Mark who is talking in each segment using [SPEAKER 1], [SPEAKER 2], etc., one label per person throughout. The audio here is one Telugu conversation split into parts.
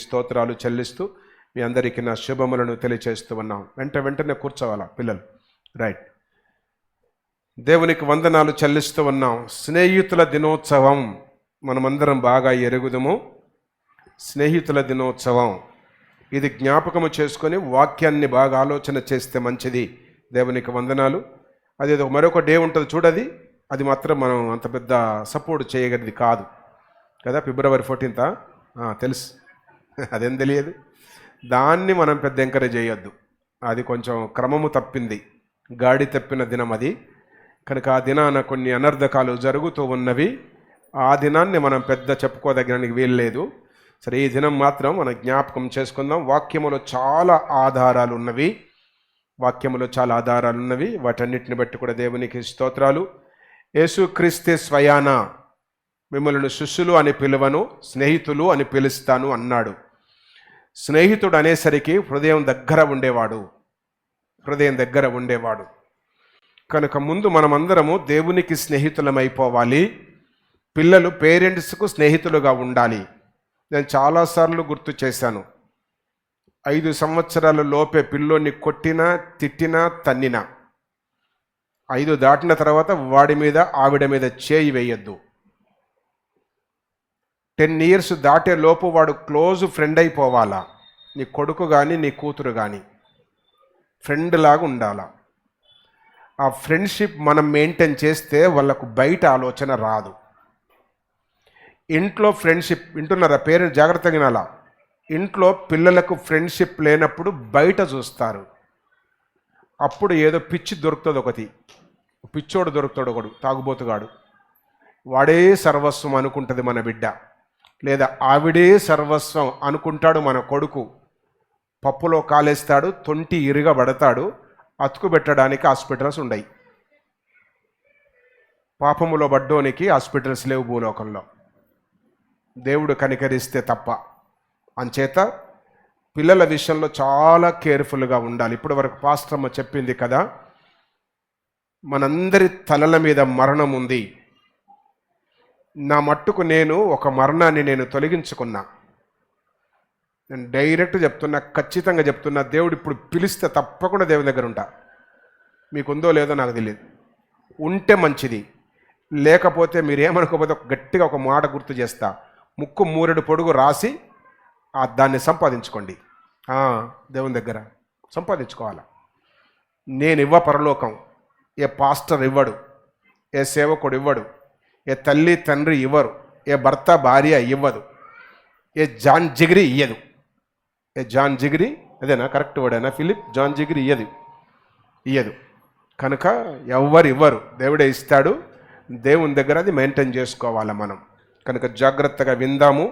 [SPEAKER 1] స్తోత్రాలు చెల్లిస్తూ మీ అందరికీ నా శుభములను తెలియచేస్తూ ఉన్నాం. వెంటనే కూర్చోవాలా పిల్లలు. రైట్. దేవునికి వందనాలు చెల్లిస్తూ ఉన్నాం. స్నేహితుల దినోత్సవం మనమందరం బాగా ఎరుగుదము. స్నేహితుల దినోత్సవం ఇది జ్ఞాపకము చేసుకొని వాక్యాన్ని బాగా ఆలోచన చేస్తే మంచిది. దేవునికి వందనాలు. అదేదో మరొక డే ఉంటుంది చూడది, అది మాత్రం మనం అంత పెద్ద సపోర్ట్ చేయగలిది కాదు కదా. February 14th తెలుసు, అదేం తెలియదు. దాన్ని మనం పెద్ద ఎంకరేజ్ చేయొద్దు. అది కొంచెం క్రమము తప్పింది, గాడి తప్పిన దినం అది. కనుక ఆ దినాన కొన్ని అనర్థకాలు జరుగుతూ ఉన్నవి. ఆ దినాన్ని మనం పెద్ద చెప్పుకోదగినకి వీల్లేదు. సరే, ఈ దినం మాత్రం మనం జ్ఞాపకం చేసుకుందాం. వాక్యములో చాలా ఆధారాలు ఉన్నవి. వాటన్నిటిని బట్టి కూడా దేవునికి స్తోత్రాలు. యేసుక్రీస్తే స్వయాన మిమ్మల్ని శిష్యులు అని పిలువను, స్నేహితులు అని పిలుస్తాను అన్నాడు. స్నేహితుడు అనేసరికి హృదయం దగ్గర ఉండేవాడు. కనుక ముందు మనమందరము దేవునికి స్నేహితులమైపోవాలి. పిల్లలు పేరెంట్స్కు స్నేహితులుగా ఉండాలి. నేను చాలాసార్లు గుర్తు చేశాను. 5 సంవత్సరాల లోపే పిల్లోని కొట్టినా, తిట్టినా, తన్నినా 5 దాటిన తర్వాత వాడి మీద ఆవిడ మీద చేయి వేయొద్దు. 10 years దాటే లోపు వాడు క్లోజ్ ఫ్రెండ్ అయిపోవాలా. నీ కొడుకు కానీ నీ కూతురు కానీ ఫ్రెండ్ లాగా ఉండాలా. ఆ ఫ్రెండ్షిప్ మనం మెయింటైన్ చేస్తే వాళ్ళకు బయట ఆలోచన రాదు. ఇంట్లో ఫ్రెండ్షిప్ వింటున్నారా పేరెంట్స్? జాగ్రత్తగా వినాలా. ఇంట్లో పిల్లలకు ఫ్రెండ్షిప్ లేనప్పుడు బయట చూస్తారు. అప్పుడు ఏదో పిచ్చి దొరుకుతుంది, ఒకటి పిచ్చోడు దొరుకుతాడు, ఒకడు తాగుబోతుగాడు. వాడే సర్వస్వం అనుకుంటుంది మన బిడ్డ, లేదా ఆవిడే సర్వస్వం అనుకుంటాడు మన కొడుకు. పప్పులో కాలేస్తాడు, తొంటి ఇరగబడతాడు. అతుకు పెట్టడానికి హాస్పిటల్స్ ఉన్నాయి. పాపములో పడ్డోనికి హాస్పిటల్స్ లేవు భూలోకంలో, దేవుడు కనికరిస్తే తప్ప. అంచేత పిల్లల విషయంలో చాలా కేర్ఫుల్గా ఉండాలి. ఇప్పటి వరకు పాస్టర్మ్మ చెప్పింది కదా, మనందరి తలల మీద మరణం ఉంది. నా మట్టుకు నేను ఒక మరణాన్ని నేను తొలగించుకున్నా. నేను డైరెక్ట్ చెప్తున్నా, ఖచ్చితంగా చెప్తున్నా. దేవుడు ఇప్పుడు పిలిస్తే తప్పకుండా దేవుని దగ్గర ఉంటా. మీకుందో లేదో నాకు తెలియదు. ఉంటే మంచిది, లేకపోతే మీరేమనుకోకపోతే గట్టిగా ఒక మాట గుర్తు చేస్తా. ముక్కు మూరెడు పొడుగు రాసి దాన్ని సంపాదించుకోండి. దేవుని దగ్గర సంపాదించుకోవాలి. నేను ఇవ్వ పరలోకం, ఏ పాస్టర్ ఇవ్వడు, ఏ సేవకుడు ఇవ్వడు, ఏ తల్లి తండ్రి ఇవ్వరు, ఏ భర్త భార్య ఇవ్వదు, ఏ జాన్ జిగిరి ఇయ్యదు. ఏ జాన్ జిగిరి అదేనా కరెక్ట్ వర్డేనా ఫిలిప్? జాన్ జిగిరి ఇయ్యదు. కనుక ఎవ్వరు ఇవ్వరు, దేవుడే ఇస్తాడు. దేవుని దగ్గర అది మెయింటైన్ చేసుకోవాలి మనం. కనుక జాగ్రత్తగా విందాము.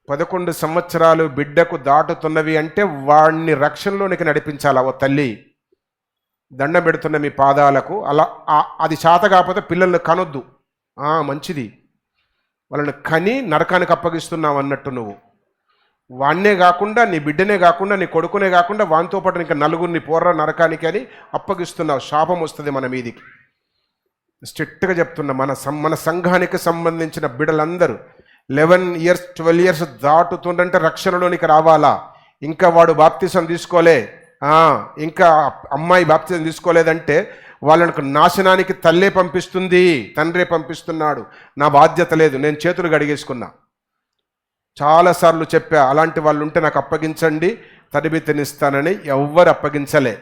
[SPEAKER 1] 11 సంవత్సరాలు బిడ్డకు దాటుతున్నవి అంటే వాడిని రక్షణలోనికి నడిపించాలి. ఓ తల్లి, దండం పెడుతున్న మీ పాదాలకు. అలా అది చేత కాకపోతే పిల్లల్ని కనొద్దు. మంచిది, వాళ్ళని కని నరకానికి అప్పగిస్తున్నావు అన్నట్టు. నువ్వు వాణ్ణే కాకుండా, నీ బిడ్డనే కాకుండా, నీ కొడుకునే కాకుండా వానితో పాటు ఇంకా నలుగురిని పోర్ర నరకానికి అని అప్పగిస్తున్నావు. శాపం వస్తుంది మన మీదికి. స్ట్రిక్ట్గా చెప్తున్నా, మన సంఘానికి సంబంధించిన బిడ్డలందరూ 11 years 12 years దాటుతుండంటే రక్షణలోనికి రావాలా. ఇంకా వాడు బాప్తిసం తీసుకోలే, ఇంకా అమ్మాయి బాప్తిసం తీసుకోలేదంటే వాళ్ళకు నాశనానికి తల్లే పంపిస్తుంది, తండ్రే పంపిస్తున్నాడు. నా బాధ్యత లేదు, నేను చేతులు గడిగేసుకున్నా. చాలాసార్లు చెప్పా, అలాంటి వాళ్ళు ఉంటే నాకు అప్పగించండి, తరబితినిస్తానని. ఎవరు అప్పగించలే.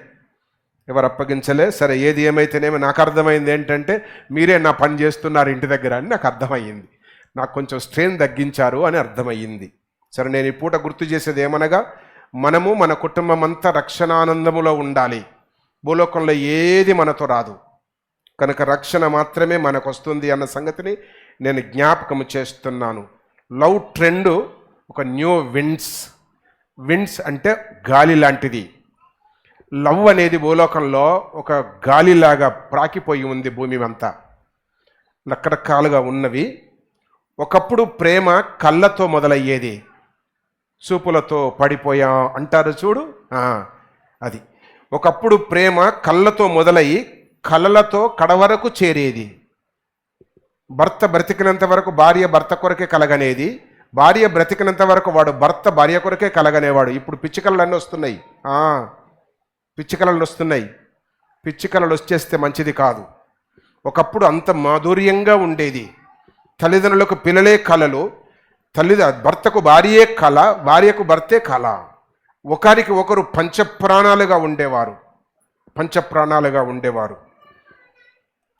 [SPEAKER 1] సరే, ఏది ఏమైతేనేమో నాకు అర్థమైంది ఏంటంటే మీరే నా పని చేస్తున్నారు ఇంటి దగ్గర అని నాకు అర్థమయ్యింది. నాకు కొంచెం స్ట్రెయిన్ తగ్గించారు అని అర్థమయ్యింది. సరే, నేను ఈ పూట గుర్తు చేసేది ఏమనగా, మనము మన కుటుంబం అంతా రక్షణానందములో ఉండాలి. భూలోకంలో ఏది మనతో రాదు. కనుక రక్షణ మాత్రమే మనకు వస్తుంది అన్న సంగతిని నేను జ్ఞాపకం చేస్తున్నాను. లవ్ ట్రెండ్ ఒక న్యూ విండ్స్ అంటే గాలి లాంటిది. లవ్ అనేది భూలోకంలో ఒక గాలిలాగా ప్రాకిపోయి ఉంది. భూమి అంతా రకరకాలుగా ఉన్నవి. ఒకప్పుడు ప్రేమ కళ్ళతో మొదలయ్యేది, చూపులతో పడిపోయా అంటారు చూడు, అది. ఒకప్పుడు ప్రేమ కళ్ళతో మొదలయ్యి కళ్ళలతో కడవరకు చేరేది. భర్త బ్రతికినంత వరకు భార్య భర్త కొరకే కలగనేది, భార్య బ్రతికినంత వరకు వాడు భర్త భార్య కొరకే కలగనేవాడు. ఇప్పుడు పిచ్చికలలు అన్నీ వస్తున్నాయి. పిచ్చికలలు వస్తున్నాయి. పిచ్చికలలు వచ్చేస్తే మంచిది కాదు. ఒకప్పుడు అంత మాధుర్యంగా ఉండేది. తల్లిదండ్రులకు పిల్లలే కలలు, భర్తకు భార్యే కళ, భార్యకు భర్తే కళ. ఒకరికి ఒకరు పంచప్రాణాలుగా ఉండేవారు.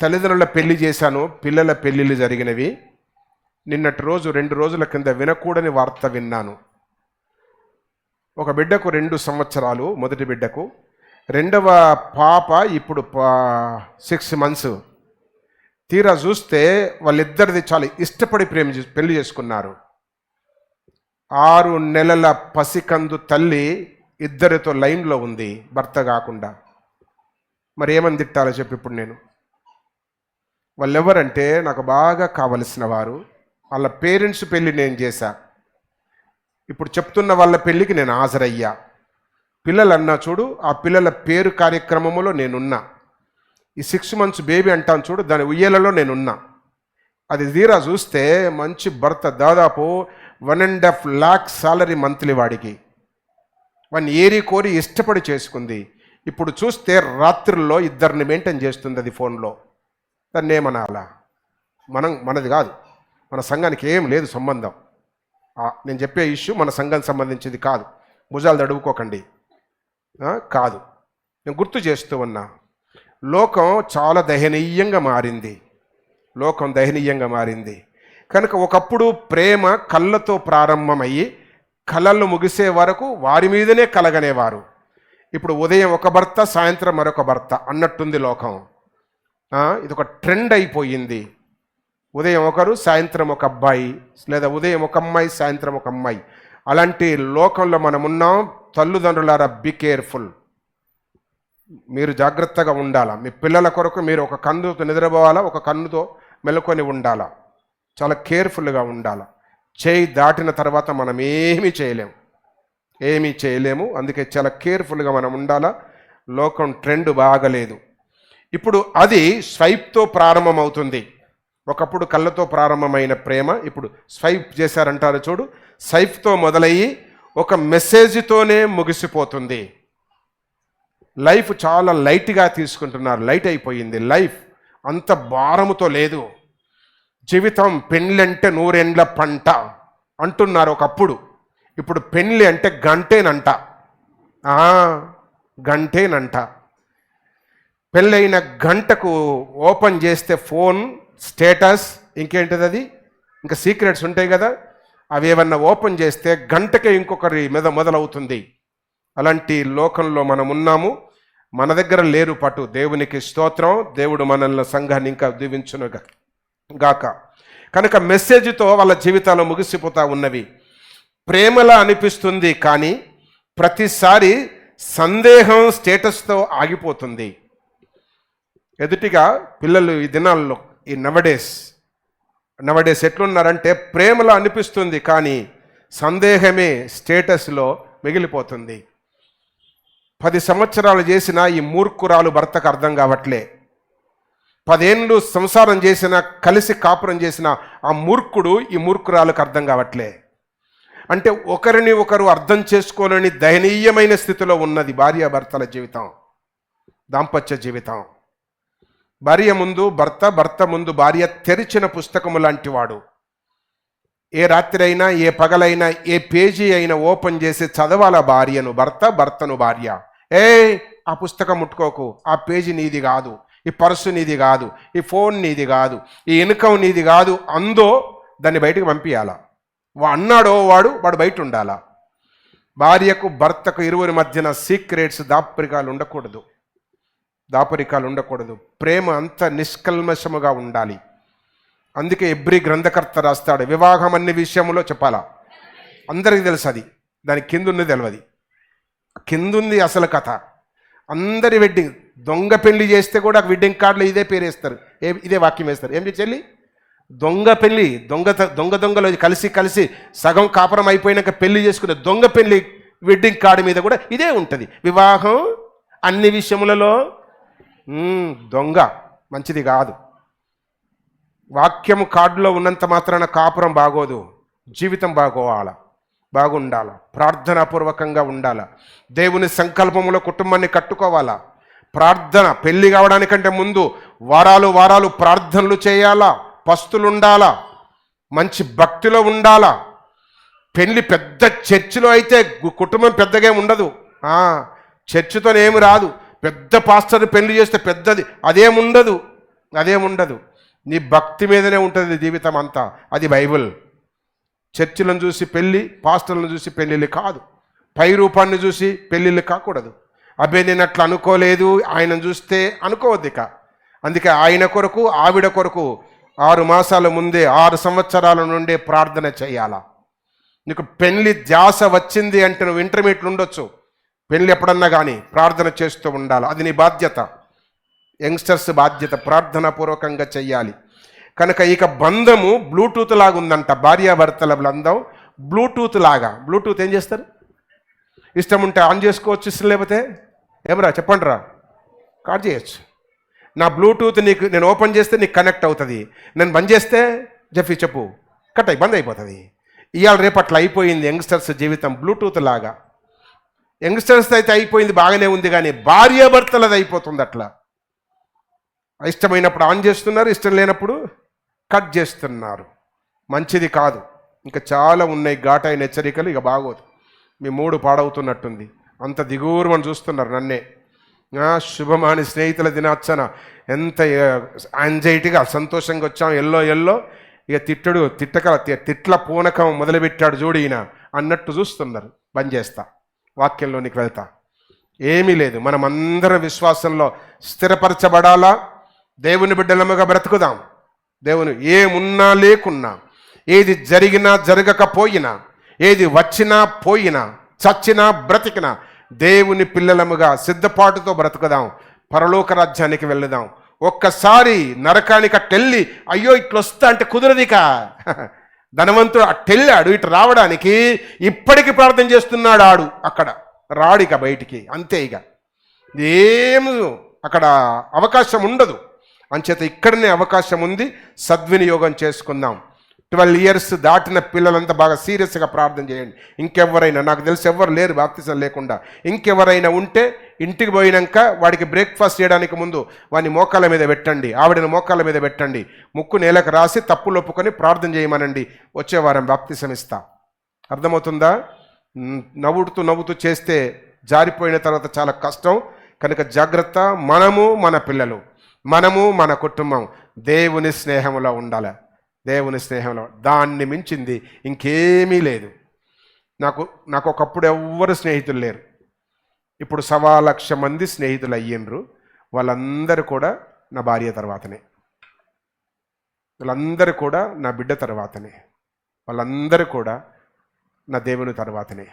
[SPEAKER 1] తల్లిదండ్రుల పెళ్లి చేశాను, పిల్లల పెళ్ళిళ్ళు జరిగినవి. నిన్నటి రోజు 2 రోజుల కింద వినకూడని వార్త విన్నాను. ఒక బిడ్డకు 2 సంవత్సరాలు, మొదటి బిడ్డకు. రెండవ పాప ఇప్పుడు 6 months. తీరా చూస్తే వాళ్ళిద్దరిది చాలా ఇష్టపడి పెళ్లి చేసుకున్నారు. 6 నెలల పసికందు తల్లి ఇద్దరితో లైన్లో ఉంది, భర్త కాకుండా. మరి ఏమని తిట్టాలో చెప్పి ఇప్పుడు నేను? వాళ్ళెవరంటే నాకు బాగా కావలసిన వారు. వాళ్ళ పేరెంట్స్ పెళ్ళి నేను చేశా. ఇప్పుడు చెప్తున్న వాళ్ళ పెళ్ళికి నేను హాజరయ్యా. పిల్లలు అన్నా చూడు, ఆ పిల్లల పేరు కార్యక్రమంలో నేనున్నా. ఈ 6 months బేబీ అంటాను చూడు, దాని ఉయ్యేలలో నేనున్నా. అది తీరా చూస్తే మంచి భర్త, దాదాపు 1.5 lakh సాలరీ మంత్లీ వాడికి. వాడిని ఏరి కోరి ఇష్టపడి చేసుకుంది. ఇప్పుడు చూస్తే రాత్రుల్లో ఇద్దరిని మెయింటైన్ చేస్తుంది అది ఫోన్లో. దాన్ని ఏమనాలా? మనది కాదు, మన సంఘానికి ఏం లేదు సంబంధం. నేను చెప్పే ఇష్యూ మన సంఘానికి సంబంధించింది కాదు. భుజాలు తడువుకోకండి, కాదు. నేను గుర్తు చేస్తూ ఉన్నా. లోకం చాలా దయనీయంగా మారింది. కనుక ఒకప్పుడు ప్రేమ కళ్ళతో ప్రారంభమయ్యి కళలు ముగిసే వరకు వారి మీదనే కలగనేవారు. ఇప్పుడు ఉదయం ఒక భర్త, సాయంత్రం మరొక భర్త అన్నట్టుంది లోకం. ఇది ఒక ట్రెండ్ అయిపోయింది. ఉదయం ఒకరు, సాయంత్రం ఒక అబ్బాయి, లేదా ఉదయం ఒక అమ్మాయి, సాయంత్రం ఒక అమ్మాయి. అలాంటి లోకంలో మనం ఉన్నాం. తల్లిదండ్రులారా, బీ కేర్ఫుల్. మీరు జాగ్రత్తగా ఉండాలా. మీ పిల్లల కొరకు మీరు ఒక కన్నుతో నిద్రపోవాలా, ఒక కన్నుతో మెలుకొని ఉండాలా. చాలా కేర్ఫుల్గా ఉండాలా. చేయి దాటిన తర్వాత మనం ఏమీ చేయలేము. అందుకే చాలా కేర్ఫుల్గా మనం ఉండాలా. లోకం ట్రెండ్ బాగలేదు. ఇప్పుడు అది స్వైప్తో ప్రారంభమవుతుంది. ఒకప్పుడు కళ్ళతో ప్రారంభమైన ప్రేమ ఇప్పుడు స్వైప్ చేశారంటారు చూడు. స్వైప్తో మొదలయ్యి ఒక మెసేజ్తోనే ముగిసిపోతుంది. లైఫ్ చాలా లైట్గా తీసుకుంటున్నారు. లైట్ అయిపోయింది లైఫ్. అంత భారముతో లేదు. జీవితం పెళ్ళంటే 100 ఏండ్ల పంట అంటున్నారు ఒకప్పుడు. ఇప్పుడు పెళ్ళి అంటే గంటేనంట. పెళ్ళైన గంటకు ఓపెన్ చేస్తే ఫోన్ స్టేటస్, ఇంకేంటిది అది, ఇంకా సీక్రెట్స్ ఉంటాయి కదా, అవి ఏమన్నా ఓపెన్ చేస్తే గంటకే ఇంకొకరి మీద మొదలవుతుంది. అలాంటి లోకంలో మనం ఉన్నాము. మన దగ్గర లేరు పటు. దేవునికి స్తోత్రం. దేవుడు మనల్ని, సంఘాన్ని ఇంకా దీవించును గాక. కనుక మెసేజ్తో వాళ్ళ జీవితాలు ముగిసిపోతా ఉన్నవి. ప్రేమలా అనిపిస్తుంది, కానీ ప్రతిసారి సందేహం స్టేటస్తో ఆగిపోతుంది. ఎదుటిగా పిల్లలు ఈ దినాల్లో, ఈ నవడేస్ ఎట్లున్నారంటే ప్రేమలా అనిపిస్తుంది, కానీ సందేహమే స్టేటస్లో మిగిలిపోతుంది. 10 సంవత్సరాలు చేసిన ఈ మూర్ఖురాలు భర్తకు అర్థం కావట్లే. 10 ఏళ్ళు సంసారం చేసిన, కలిసి కాపురం చేసిన ఆ మూర్ఖుడు ఈ మూర్ఖురాలకు అర్థం కావట్లే. అంటే ఒకరిని ఒకరు అర్థం చేసుకోలేని దయనీయమైన స్థితిలో ఉన్నది భార్యాభర్తల జీవితం, దాంపత్య జీవితం. భార్య ముందు భర్త, భర్త ముందు భార్య తెరిచిన పుస్తకము లాంటి వాడు. ఏ రాత్రి అయినా, ఏ పగలైనా, ఏ పేజీ అయినా ఓపెన్ చేసి చదవాల భార్యను భర్త, భర్తను భార్య. ఆ పుస్తకం ముట్టుకోకు, ఆ పేజీ నీది కాదు, ఈ పర్సు నీది కాదు, ఈ ఫోన్ నీది కాదు, ఈ ఇన్కమ్ నీది కాదు, అందో దాన్ని బయటకు పంపించాలా. అన్నాడో వాడు బయట ఉండాలా. భార్యకు భర్తకు ఇరువురి మధ్యన సీక్రెట్స్, దాపరికాలు ఉండకూడదు. ప్రేమ అంత నిష్కల్మషముగా ఉండాలి. అందుకే ఎబ్రీ గ్రంథకర్త రాస్తాడు, వివాహం అన్ని విషయంలో చెప్పాలా. అందరికీ తెలుసు అది, దాని కిందున్నది తెలియదు. కిందుంది అసలు కథ. అందరి వెడ్డింగ్, దొంగ పెళ్లి చేస్తే కూడా వెడ్డింగ్ కార్డులో ఇదే పేరు వేస్తారు, ఇదే వాక్యం వేస్తారు. ఏం చెల్లి, దొంగ పెళ్ళి, దొంగలు కలిసి సగం కాపురం అయిపోయినాక పెళ్లి చేసుకునే దొంగ పెళ్లి వెడ్డింగ్ కార్డు మీద కూడా ఇదే ఉంటుంది. వివాహం అన్ని విషయములలో దొంగ, మంచిది కాదు. వాక్యము కార్డులో ఉన్నంత మాత్రాన కాపురం బాగోదు. జీవితం బాగుండాలా, ప్రార్థనాపూర్వకంగా ఉండాలా, దేవుని సంకల్పంలో కుటుంబాన్ని కట్టుకోవాలా, ప్రార్థన పెళ్లి కావడానికంటే ముందు వారాలు ప్రార్థనలు చేయాలా, పస్తులుండాలా, మంచి భక్తిలో ఉండాలా. పెళ్లి పెద్ద చర్చిలో అయితే కుటుంబం పెద్దగా ఉండదు. చర్చితోనేమి రాదు. పెద్ద పాస్టర్ పెళ్లి చేస్తే పెద్దది అదేముండదు. నీ భక్తి మీదనే ఉంటుంది జీవితం అంతా. అది బైబిల్. చర్చిలను చూసి పెళ్ళి, పాస్టర్లను చూసి పెళ్ళిళ్ళు కాదు. పై రూపాన్ని చూసి పెళ్ళిళ్ళు కాకూడదు. అబ్బే నేను అట్లా అనుకోలేదు, ఆయనను చూస్తే అనుకోవద్దు ఇక. అందుకే ఆయన కొరకు ఆవిడ కొరకు 6 మాసాల ముందే 6 సంవత్సరాల నుండే ప్రార్థన చేయాలా. నీకు పెళ్లి ధ్యాస వచ్చింది అంటే నువ్వు ఇంటర్మీడియట్లు ఉండొచ్చు, పెళ్ళి ఎప్పుడన్నా కానీ ప్రార్థన చేస్తూ ఉండాలి. అది నీ బాధ్యత, యంగ్స్టర్స్ బాధ్యత. ప్రార్థనాపూర్వకంగా చెయ్యాలి. కనుక ఇక బంధము బ్లూటూత్ లాగా ఉందంట. భార్యాభర్తల బంధం బ్లూటూత్ లాగా. బ్లూటూత్ ఏం చేస్తారు? ఇష్టం ఉంటే ఆన్ చేసుకోవచ్చు, ఇష్టం లేకపోతే ఏమరా చెప్పండి రా కాట్ చేయొచ్చు. నా బ్లూటూత్ నేను ఓపెన్ చేస్తే నీకు కనెక్ట్ అవుతుంది, నేను బంద్ చేస్తే చెప్పు బంద్ అయిపోతుంది. ఇవాళ రేపు అట్లా అయిపోయింది యంగ్స్టర్స్ జీవితం, బ్లూటూత్ లాగా. యంగ్స్టర్స్ అయితే అయిపోయింది, బాగానే ఉంది, కానీ భార్యాభర్తలది అయిపోతుంది అట్లా. ఇష్టమైనప్పుడు ఆన్ చేస్తున్నారు, ఇష్టం లేనప్పుడు కట్ చేస్తున్నారు. మంచిది కాదు. ఇంకా చాలా ఉన్నాయి ఘాటైన హెచ్చరికలు. ఇక బాగోదు. మీ మూడు పాడవుతున్నట్టుంది. అంత దిగూరమని చూస్తున్నారు నన్నే. శుభమాని స్నేహితుల దినార్చన ఎంత యాంగ్జైటీగా సంతోషంగా వచ్చాం. ఎల్లో ఇక తిట్ల పూనకం మొదలుపెట్టాడు జోడీన అన్నట్టు చూస్తున్నారు. బంద్ చేస్తా, వాక్యంలోనికి వెళ్తా. ఏమీ లేదు. మనమందరం విశ్వాసంలో స్థిరపరచబడాలా, దేవుని బిడ్డలముగా బ్రతుకుదాం. దేవుని ఏమున్నా లేకున్నా, ఏది జరిగినా జరగకపోయినా, ఏది వచ్చినా పోయినా, చచ్చినా బ్రతికినా దేవుని పిల్లలముగా సిద్ధపాటుతో బ్రతుకుదాం. పరలోక రాజ్యానికి వెళ్దాం. ఒక్కసారి నరకానికి అట్టెళ్ళి అయ్యో ఇట్లొస్తా అంటే కుదరదిక. ధనవంతుడు అట్టెళ్ళాడు, ఇటు రావడానికి ఇప్పటికి ప్రార్థన చేస్తున్నాడు. ఆడు అక్కడ రాడిక బయటికి, అంతే. ఇక ఏమి అక్కడ అవకాశం ఉండదు. అంచేత ఇక్కడనే అవకాశం ఉంది, సద్వినియోగం చేసుకుందాం. 12 years దాటిన పిల్లలంతా బాగా సీరియస్గా ప్రార్థన చేయండి. ఇంకెవరైనా, నాకు తెలిసి ఎవ్వరు లేరు బాప్తిసం లేకుండా, ఇంకెవరైనా ఉంటే ఇంటికి పోయినాక వాడికి బ్రేక్ఫాస్ట్ చేయడానికి ముందు వాడిని మోకాళ్ళ మీద పెట్టండి, ఆవిడని మోకాళ్ళ మీద పెట్టండి, ముక్కు నేలకు రాసి తప్పులు ఒప్పుకొని ప్రార్థన చేయమనండి. వచ్చే వారం బాప్తిసం ఇస్తా. అర్థమవుతుందా? నవ్వుతూ చేస్తే జారిపోయిన తర్వాత చాలా కష్టం. కనుక జాగ్రత్త. మనము మన పిల్లలు, మనము మన కుటుంబం దేవుని స్నేహంలో ఉండాలి. దేవుని స్నేహంలో దాన్ని మించింది ఇంకేమీ లేదు. నాకు ఒకప్పుడు ఎవ్వరు స్నేహితులు లేరు. ఇప్పుడు 1,00,000 మంది స్నేహితులు అయ్యిండ్రు. వాళ్ళందరూ కూడా నా భార్య తర్వాతనే, వాళ్ళందరూ కూడా నా బిడ్డ తర్వాతనే, వాళ్ళందరూ కూడా నా దేవుని తర్వాతనే.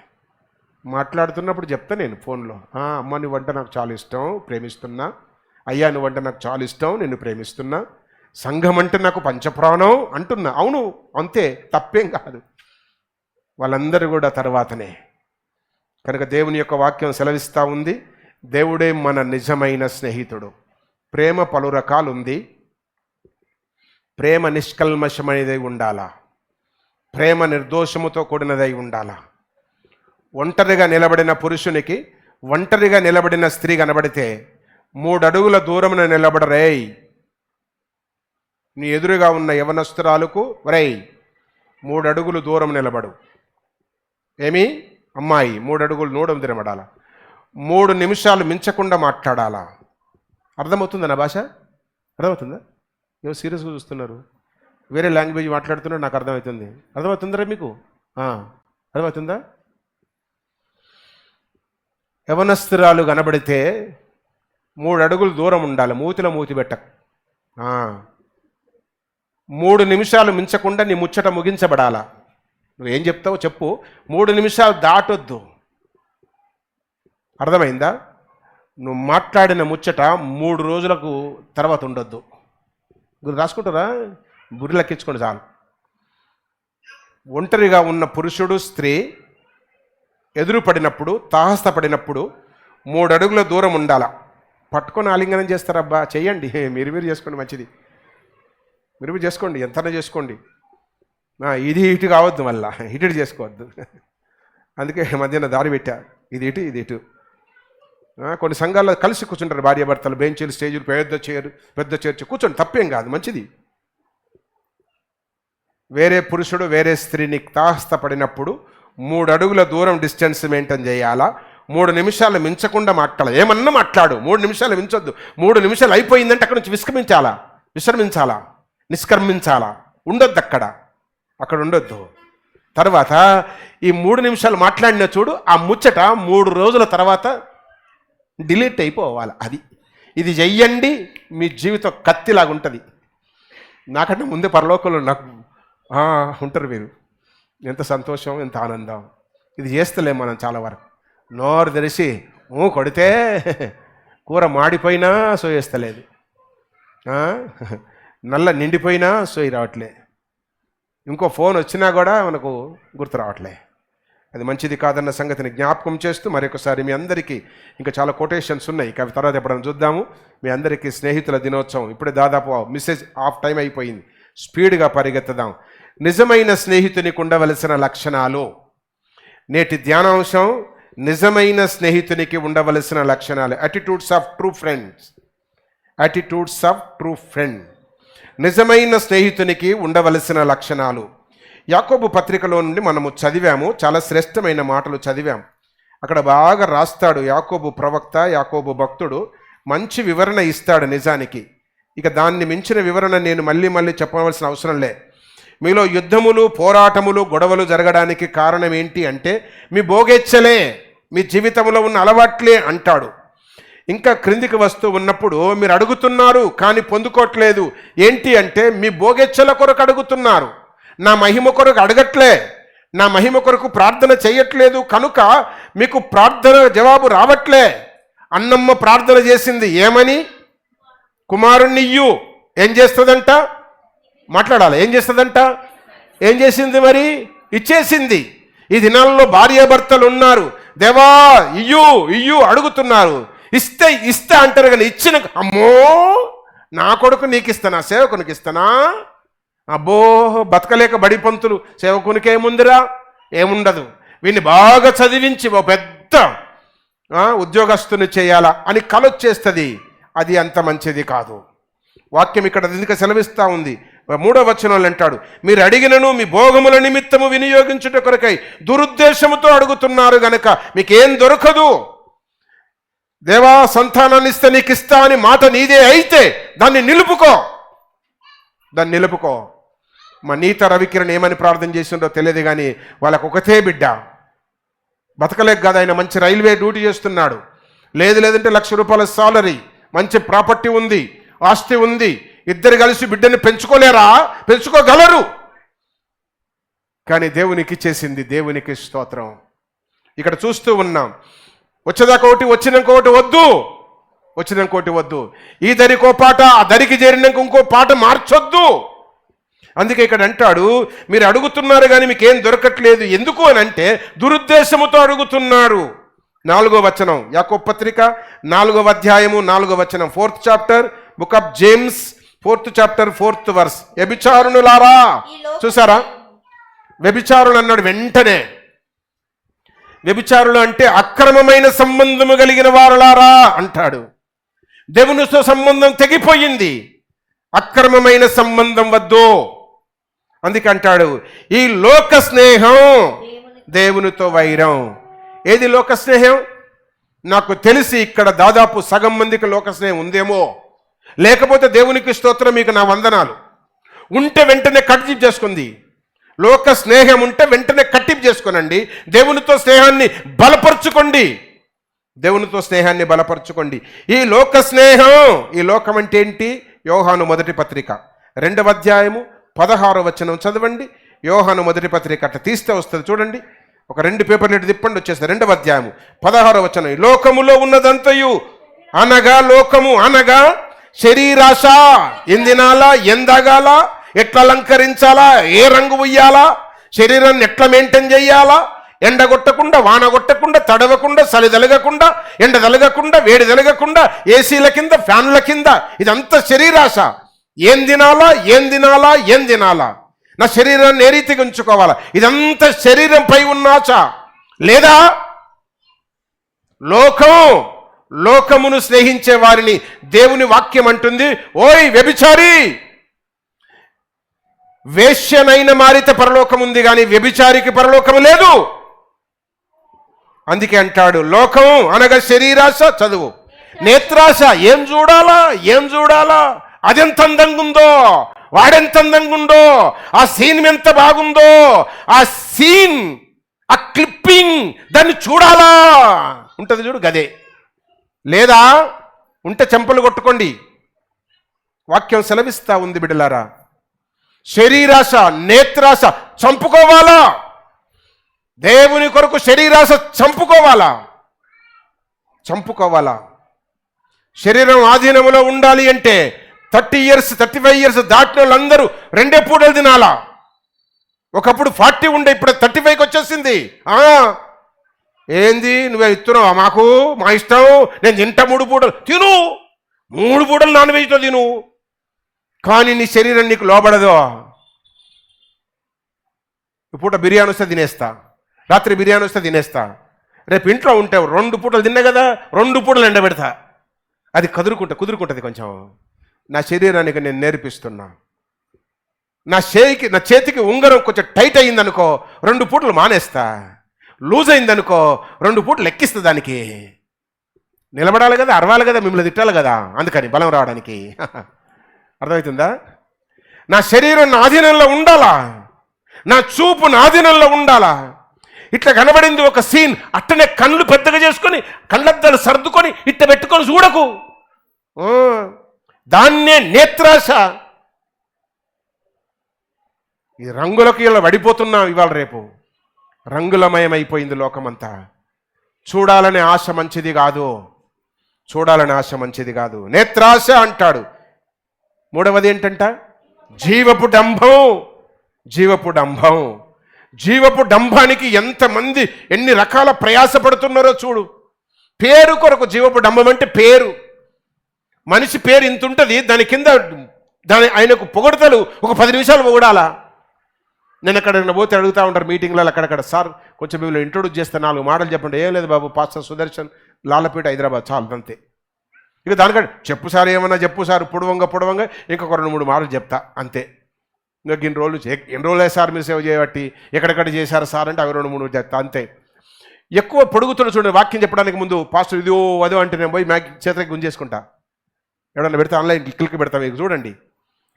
[SPEAKER 1] మాట్లాడుతున్నప్పుడు చెప్తా నేను ఫోన్లో, అమ్మ నువ్వంటే నాకు చాలా ఇష్టం, ప్రేమిస్తున్నా. అయ్యా నువ్వంటే నాకు చాలా ఇష్టం, నిన్ను ప్రేమిస్తున్నా. సంఘం అంటే నాకు పంచప్రాణం అంటున్నా. అవును, అంతే, తప్పేం కాదు. వాళ్ళందరూ కూడా తర్వాతనే. కనుక దేవుని యొక్క వాక్యం సెలవిస్తూ ఉంది, దేవుడే మన నిజమైన స్నేహితుడు. ప్రేమ పలు రకాలు ఉంది. ప్రేమ నిష్కల్మషమైనదై ఉండాలా, ప్రేమ నిర్దోషముతో కూడినదై ఉండాలా. ఒంటరిగా నిలబడిన పురుషునికి ఒంటరిగా నిలబడిన స్త్రీ కనబడితే 3 అడుగుల దూరమున నిలబడరేయ్. నీ ఎదురుగా ఉన్న యవనస్తురాలకు వరేయ్ 3 అడుగులు దూరం నిలబడు. ఏమి అమ్మాయి 3 అడుగులు నూడం తినబడాలా, 3 నిమిషాలు మించకుండా మాట్లాడాలా. అర్థమవుతుందా నా భాష? అర్థమవుతుందా? ఎవరు సీరియస్గా చూస్తున్నారు? వేరే లాంగ్వేజ్ మాట్లాడుతున్నారు, నాకు అర్థమవుతుంది. అర్థమవుతుందా మీకు? అర్థమవుతుందా? యవనస్తురాలు కనబడితే 3 అడుగులు దూరం ఉండాలి, మూతిలో మూతి పెట్టక. 3 నిమిషాలు మించకుండా నీ ముచ్చట ముగించబడాలా. నువ్వేం చెప్తావో చెప్పు, 3 నిమిషాలు దాటొద్దు. అర్థమైందా? నువ్వు మాట్లాడిన ముచ్చట 3 రోజులకు తర్వాత ఉండొద్దు. మీరు రాసుకుంటారా? బుర్రెలెక్కించుకోండి చాలు. ఒంటరిగా ఉన్న పురుషుడు స్త్రీ ఎదురుపడినప్పుడు, తాహస్థపడినప్పుడు 3 అడుగుల దూరం ఉండాలా. పట్టుకొని ఆలింగనం చేస్తారబ్బా, చెయ్యండి. మీరు చేసుకోండి, మంచిది. మీరు చేసుకోండి, ఎంతనే చేసుకోండి. ఇది ఇటు కావద్దు, మళ్ళా ఇటు చేసుకోవద్దు. అందుకే మధ్యాహ్నం దారి పెట్టా, ఇది ఇటు ఇది ఇటు. కొన్ని సంఘాల్లో కలిసి కూర్చుంటారు భార్యాభర్తలు, బెంచీలు, స్టేజీలు, పెద్ద చర్చ కూర్చోండి, తప్పేం కాదు, మంచిది. వేరే పురుషుడు వేరే స్త్రీని తాహస్తపడినప్పుడు 3 అడుగుల దూరం డిస్టెన్స్ మెయింటైన్ చేయాలా, 3 నిమిషాలు మించకుండా మాట్లాడాలి. ఏమన్నా మాట్లాడు, 3 నిమిషాలు మించొద్దు. 3 నిమిషాలు అయిపోయిందంటే అక్కడ నుంచి విశ్రమించాలా, నిష్క్రమించాలా, ఉండొద్దు అక్కడ ఉండొద్దు. తర్వాత ఈ 3 నిమిషాలు మాట్లాడిన చూడు, ఆ ముచ్చట 3 రోజుల తర్వాత డిలీట్ అయిపోవాలి. ఇది చెయ్యండి, మీ జీవితం కత్తిలాగా ఉంటుంది. నాకంటే ముందే పరలోకంలో నాకు ఉంటారు మీరు. ఎంత సంతోషం, ఎంత ఆనందం. ఇది చేస్తలేం మనం చాలా వరకు. నోరు తెరిచి కొడితే కూర మాడిపోయినా సోయేస్తలేదు, నల్ల నిండిపోయినా సోయి రావట్లే, ఇంకో ఫోన్ వచ్చినా కూడా మనకు గుర్తు రావట్లే. అది మంచిది కాదన్న సంగతిని జ్ఞాపకం చేస్తూ మరొకసారి మీ అందరికీ ఇంకా చాలా కొటేషన్స్ ఉన్నాయి, అవి తర్వాత ఎప్పుడైనా చూద్దాము. మీ అందరికీ స్నేహితుల దినోత్సవం ఇప్పుడే దాదాపు మెసేజ్ హాఫ్ టైం అయిపోయింది, స్పీడ్గా పరిగెత్తదాం. నిజమైన స్నేహితునికి ఉండవలసిన లక్షణాలు. నేటి ధ్యానాంశం నిజమైన స్నేహితునికి ఉండవలసిన లక్షణాలు. Attitudes of true friend. నిజమైన స్నేహితునికి ఉండవలసిన లక్షణాలు. యాకోబు పత్రికలో నుండి మనము చదివాము, చాలా శ్రేష్టమైన మాటలు చదివాము. అక్కడ బాగా రాస్తాడు యాకోబు ప్రవక్త, యాకోబు భక్తుడు మంచి వివరణ ఇస్తాడు నిజానికి. ఇక దాన్ని మించిన వివరణ నేను మళ్ళీ చెప్పవలసిన అవసరం లే. మీలో యుద్ధములు, పోరాటములు, గొడవలు జరగడానికి కారణం ఏంటి అంటే మీ భోగేచ్ఛలే, మీ జీవితంలో ఉన్న అలవాట్లే అంటాడు. ఇంకా క్రిందికి వస్తూ ఉన్నప్పుడు మీరు అడుగుతున్నారు కానీ పొందుకోవట్లేదు. ఏంటి అంటే మీ భోగేచ్ఛల కొరకు అడుగుతున్నారు, నా మహిమ కొరకు అడగట్లే, నా మహిమ కొరకు ప్రార్థన చేయట్లేదు, కనుక మీకు ప్రార్థన జవాబు రావట్లే. అన్నమ్మ ప్రార్థన చేసింది ఏమని? కుమారుణ్ణి ఇయ్యు. ఏం చేస్తుందంట? మాట్లాడాలి. ఏం చేస్తుందంట? ఏం చేసింది? మరి ఇచ్చేసింది. ఈ దినాల్లో భార్యాభర్తలు ఉన్నారు, దేవా ఇయ్యు అడుగుతున్నారు, ఇస్తే అంటారు కానీ ఇచ్చిన అమ్మో నా కొడుకు నీకు ఇస్తానా, సేవకునికి ఇస్తానా, అబ్బో బతకలేక బడి పంతులు, సేవకునికి ఏముందిరా, ఏముండదు. వీడిని బాగా చదివించి ఓ పెద్ద ఉద్యోగస్తుని చేయాలా అని కలొచ్చేస్తుంది. అది అంత మంచిది కాదు. వాక్యం ఇక్కడ ఎందుకు సెలవిస్తూ ఉంది? 3వ వచనంలో అంటాడు, మీరు అడిగినను మీ భోగముల నిమిత్తము వినియోగించుట కొరకై దురుద్దేశముతో అడుగుతున్నారు గనక మీకేం దొరకదు. దేవా సంతానాన్ని ఇస్తే నీకు ఇస్తా అని మాట నీదే అయితే దాన్ని నిలుపుకో. మా నీత రవికిరణ్ ఏమని ప్రార్థన చేసిండో తెలియదు కానీ వాళ్ళకు ఒకతే బిడ్డ, బతకలేక కదా ఆయన మంచి రైల్వే డ్యూటీ చేస్తున్నాడు, లేదంటే ₹1,00,000 సాలరీ, మంచి ప్రాపర్టీ ఉంది, ఆస్తి ఉంది. ఇద్దరు కలిసి బిడ్డని పెంచుకోగలరు. కానీ దేవునికి ఇచ్చేసింది. దేవునికి స్తోత్రం. ఇక్కడ చూస్తూ ఉన్నాం, వచ్చేదాకా ఒకటి, వచ్చినాక ఒకటి వద్దు. ఈ దరికో పాట, ఆ దరికి చేరినాక ఇంకో పాట మార్చొద్దు. అందుకే ఇక్కడ అంటాడు, మీరు అడుగుతున్నారు కానీ మీకేం దొరకట్లేదు. ఎందుకు అని అంటే దురుద్దేశముతో అడుగుతున్నారు. 4వ వచనం, యాకోబు పత్రిక 4వ అధ్యాయము 4వ వచనం, 4th chapter, book of James 4th chapter 4th verse. వ్యభిచారులారా, చూసారా, వ్యభిచారులు అన్నాడు వెంటనే. వ్యభిచారులు అంటే అక్రమమైన సంబంధము కలిగిన వారులారా అంటాడు. దేవునితో సంబంధం తెగిపోయింది, అక్రమమైన సంబంధం వద్దు. అందుకే అంటాడు, ఈ లోక స్నేహం దేవునితో వైరం. ఏది లోక స్నేహం? నాకు తెలిసి ఇక్కడ దాదాపు సగం మందికి లోక స్నేహం ఉందేమో. లేకపోతే దేవునికి స్తోత్రం, మీకు నా వందనాలు. ఉంటే వెంటనే కట్టిప్ చేసుకుంది. లోక స్నేహం ఉంటే వెంటనే కట్టిప్ చేసుకోనండి. దేవునితో స్నేహాన్ని బలపరుచుకోండి. ఈ లోక స్నేహం, ఈ లోకం అంటే ఏంటి? యోహాను మొదటి పత్రిక 2వ అధ్యాయము 16వ వచనం చదవండి. యోహాను మొదటి పత్రిక అట్లా తీస్తే వస్తుంది చూడండి. ఒక 2 పేపర్లు ఇటు తిప్పండి, వచ్చేస్తుంది. 2వ అధ్యాయము 16వ వచనం. లోకములో ఉన్నదంతయు లోకము అనగా శరీరాశ, ఎందినాలా, ఎందగాల, ఎట్లా అలంకరించాలా, ఏ రంగు ఉయ్యాలా, శరీరాన్ని ఎట్లా మెయింటైన్ చేయాలా, ఎండ కొట్టకుండా, వాన కొట్టకుండా, తడవకుండా, చలి తలగకుండా, ఎండ తలగకుండా, వేడి తలగకుండా, ఏసీల కింద, ఫ్యాన్ల కింద, ఇదంతా శరీరాశ. ఏం తినాలా. నా శరీరాన్ని ఏ రీతిగా ఉంచుకోవాలా? ఇదంతా శరీరంపై ఉన్న ఆశ. లేదా లోకమును స్నేహించే వారిని దేవుని వాక్యం అంటుంది, ఓయ్ వ్యభిచారి, వేశ్యనైన మారితే పరలోకం ఉంది కానీ వ్యభిచారికి పరలోకము లేదు. అందుకే అంటాడు, లోకం అనగా శరీరాశ, చదువు, నేత్రాశ. ఏం చూడాలా, అదెంత అందంగా ఉందో, వాడెంత అందంగా ఉందో, ఆ సీన్ ఎంత బాగుందో, ఆ సీన్, ఆ క్లిప్పింగ్, దాన్ని చూడాలా ఉంటుంది చూడు, గదే. లేదా ఉంటే చెంపలు కొట్టుకోండి. వాక్యం సెలవిస్తా ఉంది బిడ్డలారా, శరీరాశ, నేత్రాశ చంపుకోవాలా. దేవుని కొరకు శరీరాశ చంపుకోవాలా. శరీరం ఆధీనంలో ఉండాలి అంటే 30 years 35 years దాటిన వాళ్ళందరూ 2 పూటలు తినాలా. ఒకప్పుడు 40 ఉండే, ఇప్పుడు 35కి వచ్చేసింది. ఏంది నువ్వే ఇస్తున్నావా? మా ఇష్టం, నేను తింటా 3 పూటలు తిను, 3 పూటలు నాన్ వెజ్తో తిను, కానీ నీ శరీరం నీకు లోబడదు. పూట బిర్యానీ వస్తే తినేస్తా, రాత్రి బిర్యానీ వస్తే తినేస్తా, రేపు ఇంట్లో ఉంటే 2 పూటలు తిన్నా కదా, 2 పూటలు ఎండబెడతా, అది కుదురుకుంటుంది కొంచెం. నా శరీరానికి నేను నేర్పిస్తున్నా. నా చేతికి ఉంగరం కొంచెం టైట్ అయిందనుకో 2 పూటలు మానేస్తా, లూజ్ అయిందనుకో 2 పూటలు ఎక్కిస్తా. దానికి నిలబడాలి కదా, అరవాలి కదా, మిమ్మల్ని తిట్టాలి కదా, అందుకని బలం రావడానికి. అర్థమవుతుందా? నా శరీరం నా ఆధీనంలో ఉండాలా, నా చూపు నా ఆధీనంలో ఉండాలా. ఇట్లా కనబడింది ఒక సీన్, అట్టనే కళ్ళు పెద్దగా చేసుకొని కళ్ళద్దాలు సర్దుకొని ఇట్ట పెట్టుకొని చూడకు. దాన్నే నేత్రాశ. ఈ రంగులకి ఇలా పడిపోతున్నాం ఇవాళ రేపు. రంగులమయమైపోయింది లోకమంతా. చూడాలనే ఆశ మంచిది కాదు. నేత్రాశ అంటాడు. 3వది ఏంటంట? జీవపు డంభానికి ఎంతమంది ఎన్ని రకాల ప్రయాసపడుతున్నారో చూడు. పేరు కొరకు జీవపు డంభం అంటే పేరు. మనిషి పేరు ఇంత ఉంటుంది, దాని కింద ఆయనకు పొగడతలు ఒక 10 నిమిషాలు పొగడాలా. నేను ఎక్కడైనా పోతే అడుగుతూ ఉంటారు మీటింగ్లలో అక్కడక్కడ, సార్ కొంచెం మిమ్మల్ని ఇంట్రొడ్యూస్ చేస్తే 4 మాటలు చెప్పండి. ఏం లేదు బాబు, పాస్టర్ సుదర్శన్, లాలపేట, హైదరాబాద్, చాలు అంతే. ఇక దానికంటే చెప్పు సార్, ఏమన్నా చెప్పు సార్, పొడవంగా ఇంకొక 2-3 మాటలు చెప్తా అంతే. ఇంకా ఎన్ని రోజులే సార్ మీరు సేవ చేయబట్టి, ఎక్కడెక్కడ చేశారు సార్ అంటే అవి 2-3 చెప్తా అంతే. ఎక్కువ పొడుగుతున్న చూడండి, వాక్యం చెప్పడానికి ముందు పాస్టర్ ఇదో అదో అంటే నేను పోయి చేతకి గుంజేసుకుంటా. ఎవడన్నా పెడితే ఆన్లైన్ క్లిక్ పెడతా, మీకు చూడండి.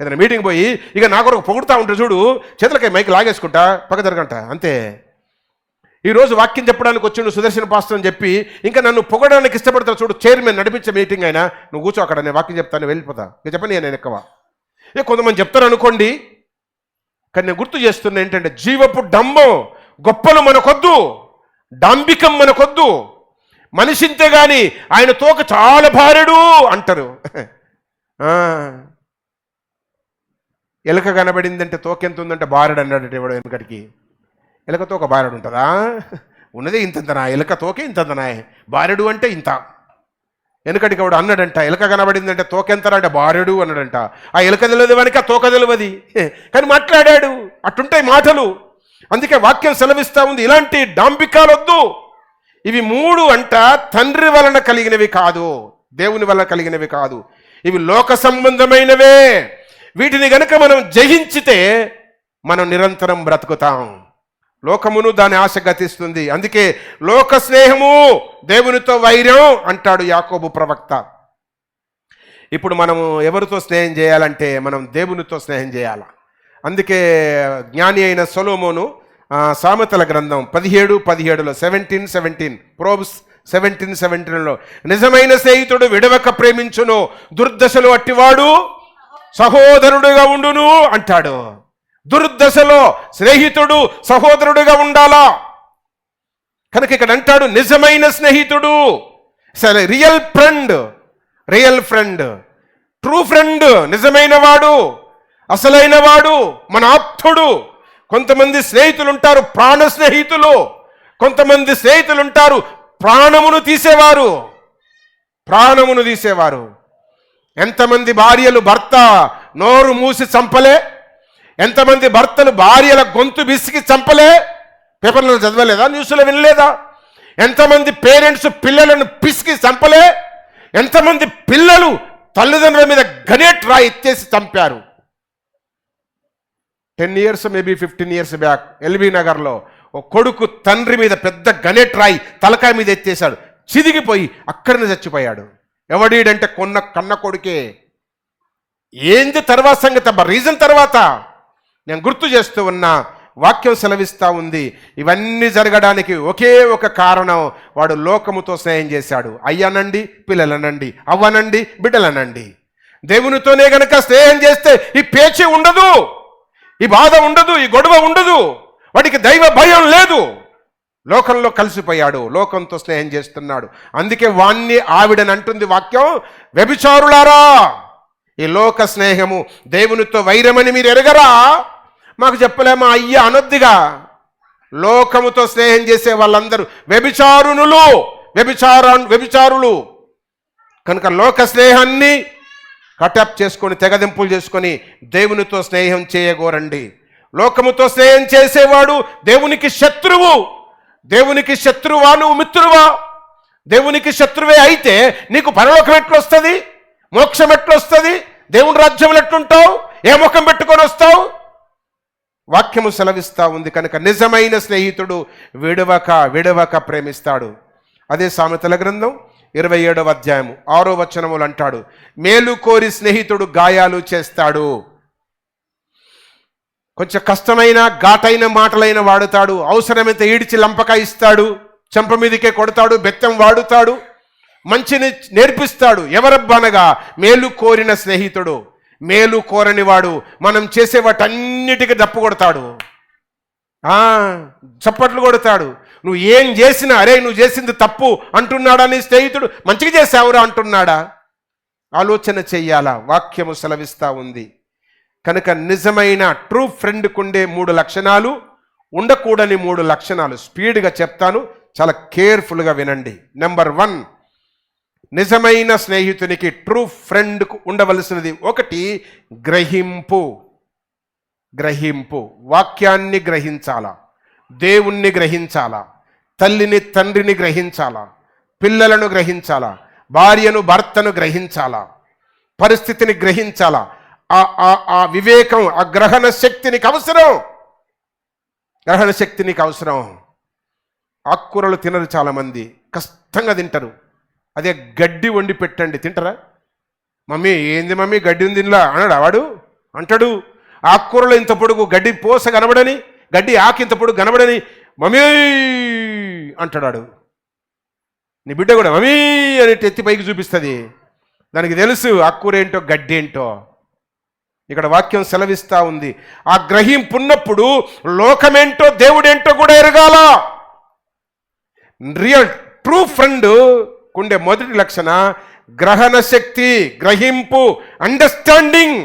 [SPEAKER 1] ఏదైనా మీటింగ్ పోయి ఇక నా కొరకు పొగుడుతూ ఉంటే చూడు, చేతులకి మైక్ లాగేసుకుంటా, పక్క జరగంట అంతే. ఈరోజు వాక్యం చెప్పడానికి వచ్చిండు సుదర్శన పాస్టర్ అని చెప్పి ఇంకా నన్ను పొగడానికి ఇష్టపడతాను చూడు, చైర్మన్ నడిపించే మీటింగ్ అయినా, నువ్వు కూర్చో అక్కడ, నేను వాక్యం చెప్తాను, వెళ్ళిపోతా. ఇక చెప్పని నేను ఎక్కువ కొంతమంది చెప్తారు అనుకోండి, కానీ నేను గుర్తు చేస్తున్నా ఏంటంటే, జీవపు డంబం గొప్పలు మనకొద్దు, డాంబికం మనకొద్దు. మనిషింతే గాని ఆయన తోక చాలా భార్యడు అంటారు. ఎలుక కనబడిందంటే తోక ఎంత ఉందంటే భార్యడు అన్నాడు ఎవడో వెనకటికి. ఎలుక తోక భార్యడు ఉంటుందా? ఉన్నదే ఇంతంతనా, ఎలుక తోకే ఇంతంతనా, భార్యడు అంటే ఇంత. వెనకటికి వాడు అన్నాడంట, ఎలుక కనబడిందంటే తోకెంతరా అంటే భార్యడు అన్నాడంట. ఆ ఎలుక తెలియదు వానికి ఆ తోక తెలియదు, కానీ మాట్లాడాడు. అట్టుంటాయి మాటలు. అందుకే వాక్యం సెలవిస్తా ఉంది, ఇలాంటి డాంబికాలు వద్దు. ఇవి 3 అంట తండ్రి వలన కలిగినవి కాదు, దేవుని వలన కలిగినవి కాదు, ఇవి లోక సంబంధమైనవే. వీటిని గనక మనం జయించితే మనం నిరంతరం బ్రతుకుతాం. లోకమును దాని ఆశ గతిస్తుంది. అందుకే లోక స్నేహము దేవునితో వైరం అంటాడు యాకోబు ప్రవక్త. ఇప్పుడు మనము ఎవరితో స్నేహం చేయాలంటే మనం దేవునితో స్నేహం చేయాలి. అందుకే జ్ఞాని అయిన సొలొమోను సామెతల గ్రంథం 17:17లో 17:17 ప్రోబ్స్ 17:17లో నిజమైన స్నేహితుడు విడవక ప్రేమించును, దుర్దశలో అట్టివాడు సహోదరుడుగా ఉండును అంటాడు. దుర్దశలో స్నేహితుడు సహోదరుడుగా ఉండాలా. కనుక ఇక్కడ అంటాడు నిజమైన స్నేహితుడు, రియల్ ఫ్రెండ్, ట్రూ ఫ్రెండ్, నిజమైన వాడు, అసలైన వాడు, మన ఆప్తుడు. కొంతమంది స్నేహితులు ఉంటారు ప్రాణ స్నేహితులు, కొంతమంది స్నేహితులు ఉంటారు ప్రాణమును తీసేవారు. ఎంతమంది భార్యలు భర్త నోరు మూసి చంపలే, ఎంతమంది భర్తలు భార్యల గొంతు బిసికి చంపలే? పేపర్లలో చదవలేదా? న్యూస్లో వినలేదా? ఎంతమంది పేరెంట్స్ పిల్లలను పిసికి చంపలే? ఎంతమంది పిల్లలు తల్లిదండ్రుల మీద గనేట్ రాయి ఎత్తేసి చంపారు? 10 years maybe 15 years back LB నగర్లో ఓ కొడుకు తండ్రి మీద పెద్ద గనేట్ రాయి తలకాయ మీద ఎత్తేసాడు, చిదిగిపోయి అక్కడనే చచ్చిపోయాడు. ఎవడీడంటే కన్న కొడుకే. ఏంది తర్వాత సంగతి? రీజన్ తర్వాత నేను గుర్తు చేస్తూ ఉన్నా, వాక్యం సెలవిస్తూ ఉంది. ఇవన్నీ జరగడానికి ఒకే ఒక కారణం, వాడు లోకముతో స్నేహం చేశాడు. అయ్యనండి, పిల్లలనండి, అవ్వనండి, బిడ్డలనండి. దేవునితోనే గనక స్నేహం చేస్తే ఈ పేచీ ఉండదు, ఈ బాధ ఉండదు, ఈ గొడవ ఉండదు. వాడికి దైవ భయం లేదు. లోకంలో కలిసిపోయాడు, లోకంతో స్నేహం చేస్తున్నాడు. అందుకే వాణ్ణి ఆవిడని అంటుంది వాక్యం, వ్యభిచారులారా, ఈ లోక స్నేహము దేవునితో వైరమని మీరు ఎరగరా? మాకు చెప్పలేమా అయ్య అనొద్దిగా. లోకముతో స్నేహం చేసే వాళ్ళందరూ వ్యభిచారులు కనుక లోక స్నేహాన్ని కటప్ చేసుకొని తెగదింపులు చేసుకొని దేవునితో స్నేహం చేయగోరండి. లోకముతో స్నేహం చేసేవాడు దేవునికి శత్రువు. దేవునికి శత్రువా నువ్వు మిత్రువా? దేవునికి శత్రువే అయితే నీకు పరలోకం ఎట్లొస్తుంది? మోక్షం ఎట్లొస్తుంది? దేవుని రాజ్యం ఎట్లుంటావు? ఏ ముఖం పెట్టుకొని వస్తావు? వాక్యము సెలవిస్తూ ఉంది. కనుక నిజమైన స్నేహితుడు విడవక ప్రేమిస్తాడు. అదే సామెతల గ్రంథం 27వ అధ్యాయము 6వ వచనములు అంటాడు, మేలు కోరి స్నేహితుడు గాయాలు చేస్తాడు. కొంచెం కష్టమైన ఘాటైన మాటలైన వాడుతాడు, అవసరమైతే ఈడిచి లంపక ఇస్తాడు, చెంప మీదకే కొడతాడు, బెత్తం వాడుతాడు, మంచిని నేర్పిస్తాడు. ఎవరబ్బనగా మేలు కోరిన స్నేహితుడు. మేలు కోరని వాడు మనం చేసే వాటన్నిటికీ దప్పు కొడతాడు, చప్పట్లు కొడతాడు. నువ్వు ఏం చేసినా అరే నువ్వు చేసింది తప్పు అంటున్నాడా నీ స్నేహితుడు? మంచిగా చేసావురా అంటున్నాడా? ఆలోచన చెయ్యాలా. వాక్యము సెలవిస్తూ ఉంది. కనుక నిజమైన ట్రూ ఫ్రెండ్కుండే 3 లక్షణాలు, ఉండకూడని 3 లక్షణాలు స్పీడ్గా చెప్తాను, చాలా కేర్ఫుల్గా వినండి. నెంబర్ 1, నిజమైన స్నేహితునికి ట్రూ ఫ్రెండ్కు ఉండవలసినది 1 గ్రహింపు. వాక్యాన్ని గ్రహించాలా, దేవుణ్ణి గ్రహించాలా, తల్లిని తండ్రిని గ్రహించాలా, పిల్లలను గ్రహించాలా, భార్యను భర్తను గ్రహించాలా, పరిస్థితిని గ్రహించాలా. ఆ వివేకం, ఆ గ్రహణ శక్తి నీకు అవసరం. ఆకుకూరలు తినరు చాలామంది, కష్టంగా తింటారు. అదే గడ్డి వండి పెట్టండి తింటారా? మమ్మీ ఏంది మమ్మీ గడ్డి ఉంది తినలా అన్నాడు వాడు అంటాడు. ఆకుకూరలో ఇంత పొడుగు గడ్డి పోస కనబడని, గడ్డి ఆకు ఇంత పొడుగు కనబడని మమ్మీ అంటాడు. నీ బిడ్డ కూడా మమ్మీ అని ఎత్తి పైకి చూపిస్తుంది. దానికి తెలుసు ఆకుకూర ఏంటో గడ్డి ఏంటో. ఇక్కడ వాక్యం సెలవిస్తూ ఉంది. ఆ గ్రహింపు ఉన్నప్పుడు లోకమేంటో దేవుడేంటో కూడా ఎరగాల. రియల్ ట్రూ ఫ్రెండ్ కుండే మొదటి లక్షణ గ్రహణ శక్తి, గ్రహింపు, అండర్స్టాండింగ్.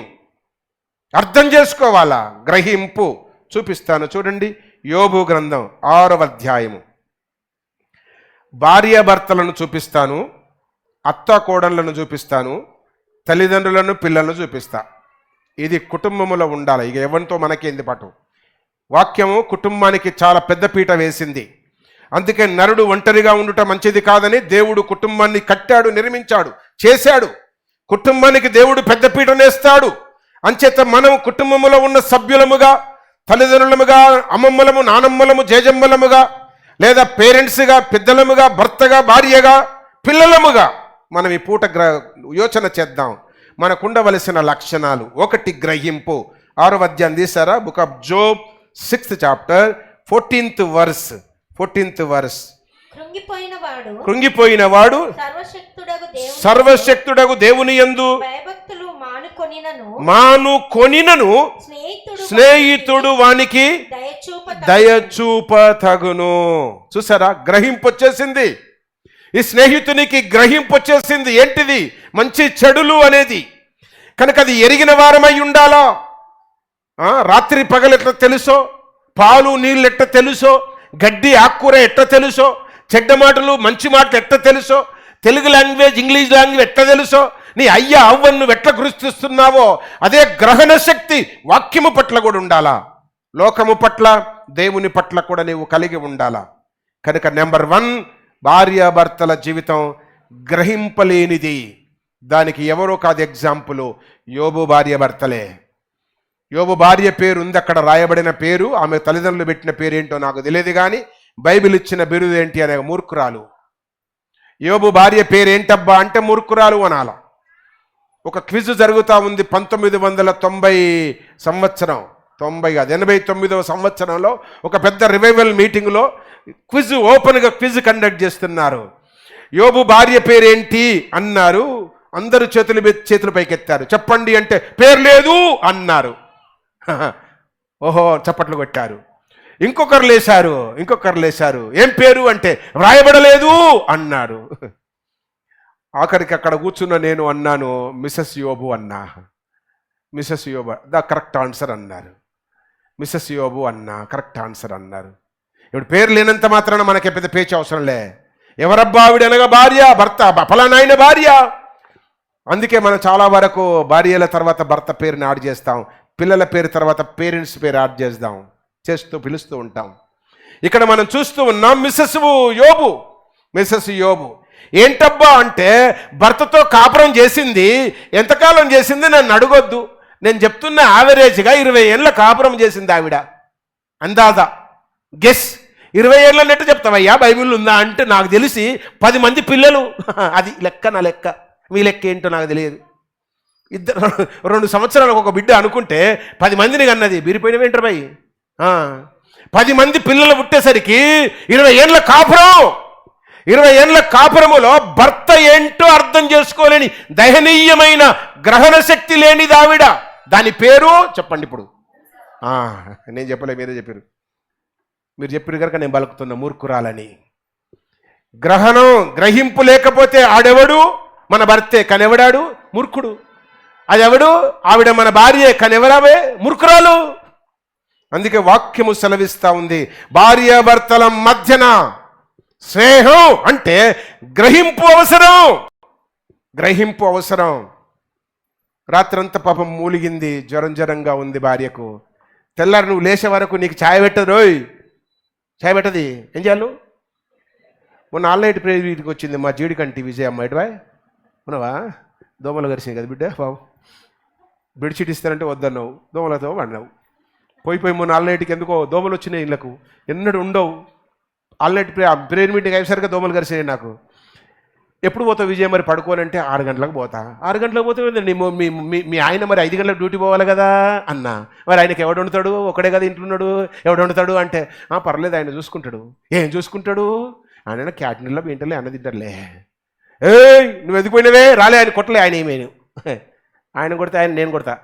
[SPEAKER 1] అర్థం చేసుకోవాలా, గ్రహింపు. చూపిస్తాను చూడండి, యోబు గ్రంథం 6వ అధ్యాయము. భార్యాభర్తలను చూపిస్తాను, అత్త కోడళ్లను చూపిస్తాను, తల్లిదండ్రులను పిల్లలను చూపిస్తా. ఇది కుటుంబములో ఉండాలి. ఇక ఎవరితో మనకేంది పటు. వాక్యము కుటుంబానికి చాలా పెద్దపీట వేసింది. అందుకే నరుడు ఒంటరిగా ఉండుట మంచిది కాదని దేవుడు కుటుంబాన్ని కట్టాడు, నిర్మించాడు, చేశాడు. కుటుంబానికి దేవుడు పెద్దపీట నేస్తాడు. అంచేత మనం కుటుంబములో ఉన్న సభ్యులముగా, తల్లిదండ్రులముగా, అమ్మమ్మలము, నానమ్మలము, జేజమ్మలముగా, లేదా పేరెంట్స్గా, పెద్దలముగా, భర్తగా, భార్యగా, పిల్లలముగా మనం ఈ పూట యోచన చేద్దాం. మనకుండవలసిన లక్షణాలు. 1 గ్రహింపు. 6వ అధ్యాయం తీసారా? Book of Job 6th chapter 14th verse. కృంగిపోయిన వాడు సర్వశక్తుడగు దేవుని యందు మానుకొనినను స్నేహితుడు వానికి దయచూప తగును. చూసారా, గ్రహింపు వచ్చేసింది. ఈ స్నేహితునికి గ్రహింపు వచ్చేసింది. ఏంటిది? మంచి చెడులు అనేది. కనుక అది ఎరిగిన వారమై ఉండాలా. రాత్రి పగలు ఎట్లా తెలుసో, పాలు నీళ్ళు ఎట్ట తెలుసో, గడ్డి ఆకుకూర ఎట్ట తెలుసో, చెడ్డ మాటలు మంచి మాటలు ఎట్ట తెలుసో, తెలుగు లాంగ్వేజ్ ఇంగ్లీష్ లాంగ్వేజ్ ఎట్ట తెలుసో, నీ అయ్య అవ్వను నువ్వు ఎట్లా గుర్తిస్తున్నావో అదే గ్రహణ శక్తి వాక్యము పట్ల కూడా ఉండాలా, లోకము పట్ల దేవుని పట్ల కూడా నీవు కలిగి ఉండాలా. కనుక నెంబర్ 1, భార్యాభర్తల జీవితం గ్రహింపలేనిది. దానికి ఎవరో కాదు ఎగ్జాంపుల్, యోబు భార్యాభర్తలే. యోబు భార్య పేరు ఉంది అక్కడ రాయబడిన పేరు, ఆమె తల్లిదండ్రులు పెట్టిన పేరేంటో నాకు తెలియదు, కానీ బైబిల్ ఇచ్చిన బిరుదు ఏంటి అనే మూర్ఖురాలు. యోబు భార్య పేరేంటబ్బా అంటే మూర్ఖురాలు అనాల. ఒక క్విజ్ జరుగుతూ ఉంది 1990 సంవత్సరం, 89వ సంవత్సరంలో ఒక పెద్ద రివైవల్ మీటింగ్లో క్విజ్, ఓపెన్గా క్విజ్ కండక్ట్ చేస్తున్నారు. యోబు భార్య పేరేంటి అన్నారు. అందరూ చేతులు పైకెత్తారు. చెప్పండి అంటే పేరు లేదు అన్నారు. ఓహో చప్పట్లు కొట్టారు. ఇంకొకరు లేశారు. ఏం పేరు అంటే వ్రాయబడలేదు అన్నారు. ఆఖరికి అక్కడ కూర్చున్న నేను అన్నాను మిసెస్ యోబు అన్నా. మిసెస్ యోబు ద కరెక్ట్ ఆన్సర్ అన్నారు. మిసెస్ యోబు అన్నా కరెక్ట్ ఆన్సర్ అన్నారు. ఇప్పుడు పేరు లేనంత మాత్రాన మనకి పెద్ద పేచి అవసరంలే. ఎవరబ్బా ఆవిడ అనగా భార్య, భర్త ఫలానాయన భార్య. అందుకే మనం చాలా వరకు భార్యల తర్వాత భర్త పేరుని యాడ్ చేస్తాం, పిల్లల పేరు తర్వాత పేరెంట్స్ పేరు యాడ్ చేస్తూ పిలుస్తూ ఉంటాం. ఇక్కడ మనం చూస్తూ ఉన్నాం మిసెస్ యోబు ఏంటబ్బా అంటే భర్తతో కాపురం చేసింది. ఎంతకాలం చేసింది నన్ను అడగొద్దు, నేను చెప్తున్న యావరేజ్గా 20 ఏళ్ళ కాపురం చేసింది ఆవిడ. అందాజా గెస్ 20 ఏళ్ళ నెట్టు చెప్తావయ్యా బైబిల్ ఉందా అంటే నాకు తెలిసి 10 మంది పిల్లలు. అది లెక్క, నా లెక్క, మీ లెక్క ఏంటో నాకు తెలియదు. 2 సంవత్సరాలకు ఒక బిడ్డ అనుకుంటే 10 మందిని కన్నది. బీరిపోయిన వెంటనే 10 మంది పిల్లలు పుట్టేసరికి 20 ఏళ్ళ కాపురం. 20 ఏళ్ళ కాపురములో భర్త ఏంటో అర్థం చేసుకోలేని దయనీయమైన గ్రహణ శక్తి లేనిది ఆవిడ. దాని పేరు చెప్పండి ఇప్పుడు. నేను చెప్పలే, మీరే చెప్పారు. మీరు చెప్పారు కనుక నేను బలుకుతున్న మూర్ఖురాలని. గ్రహింపు లేకపోతే ఆడెవడు? మన భర్తే. కనెవడాడు? మూర్ఖుడు. అదెవడు? ఆవిడ మన భార్యే. కనెవరావే? మూర్ఖురాలు. అందుకే వాక్యము సెలవిస్తా ఉంది, భార్యాభర్తల మధ్యన స్నేహం అంటే గ్రహింపు అవసరం. రాత్రంతా పాపం మూలిగింది, జ్వరంగా ఉంది భార్యకు. తెల్లారు నువ్వు లేచే వరకు నీకు ఛాయ్ పెట్టదు. ఛాయ్ పెట్టది ఏం చేయాలి? మొన్న ఆన్లైన్ ప్రేరీకి వచ్చింది మా జీడికంటి విజయ్ అమ్మ. ఎటువా ఉన్నావా? దోమలు గరిచినాయి కదా బిడ్డ బాబు. బెడ్షీట్ ఇస్తానంటే వద్దన్నావు, దోమలతో పడినావు. పోయి మొన్న ఆన్లైన్కి ఎందుకో దోమలు వచ్చినాయి. ఇళ్ళకు ఎన్నడూ ఉండవు. ఆన్లైన్ ప్రేయర్ మీటింగ్ అయ్యేసరికి దోమలు గరిచినాయి నాకు. ఎప్పుడు పోతావు విజయ్ మరి పడుకోనంటే 6 గంటలకు పోతా. 6 గంటలకు పోతే మీ ఆయన మరి 5 గంటలకు డ్యూటీ పోవాలి కదా అన్న. మరి ఆయనకి ఎవడు వండుతాడు? ఒకడే కదా ఇంట్లోన్నాడు, ఎవడు వండుతాడు అంటే పర్లేదు ఆయన చూసుకుంటాడు. ఏం చూసుకుంటాడు? ఆయన క్యాటరీలో ఇంటలే అన్న తింటారులే. నువ్వు ఎదిగిపోయినవే రాలే, ఆయన కొట్టలే, ఆయన ఏమేను ఆయన కొడితే నేను కొడతా.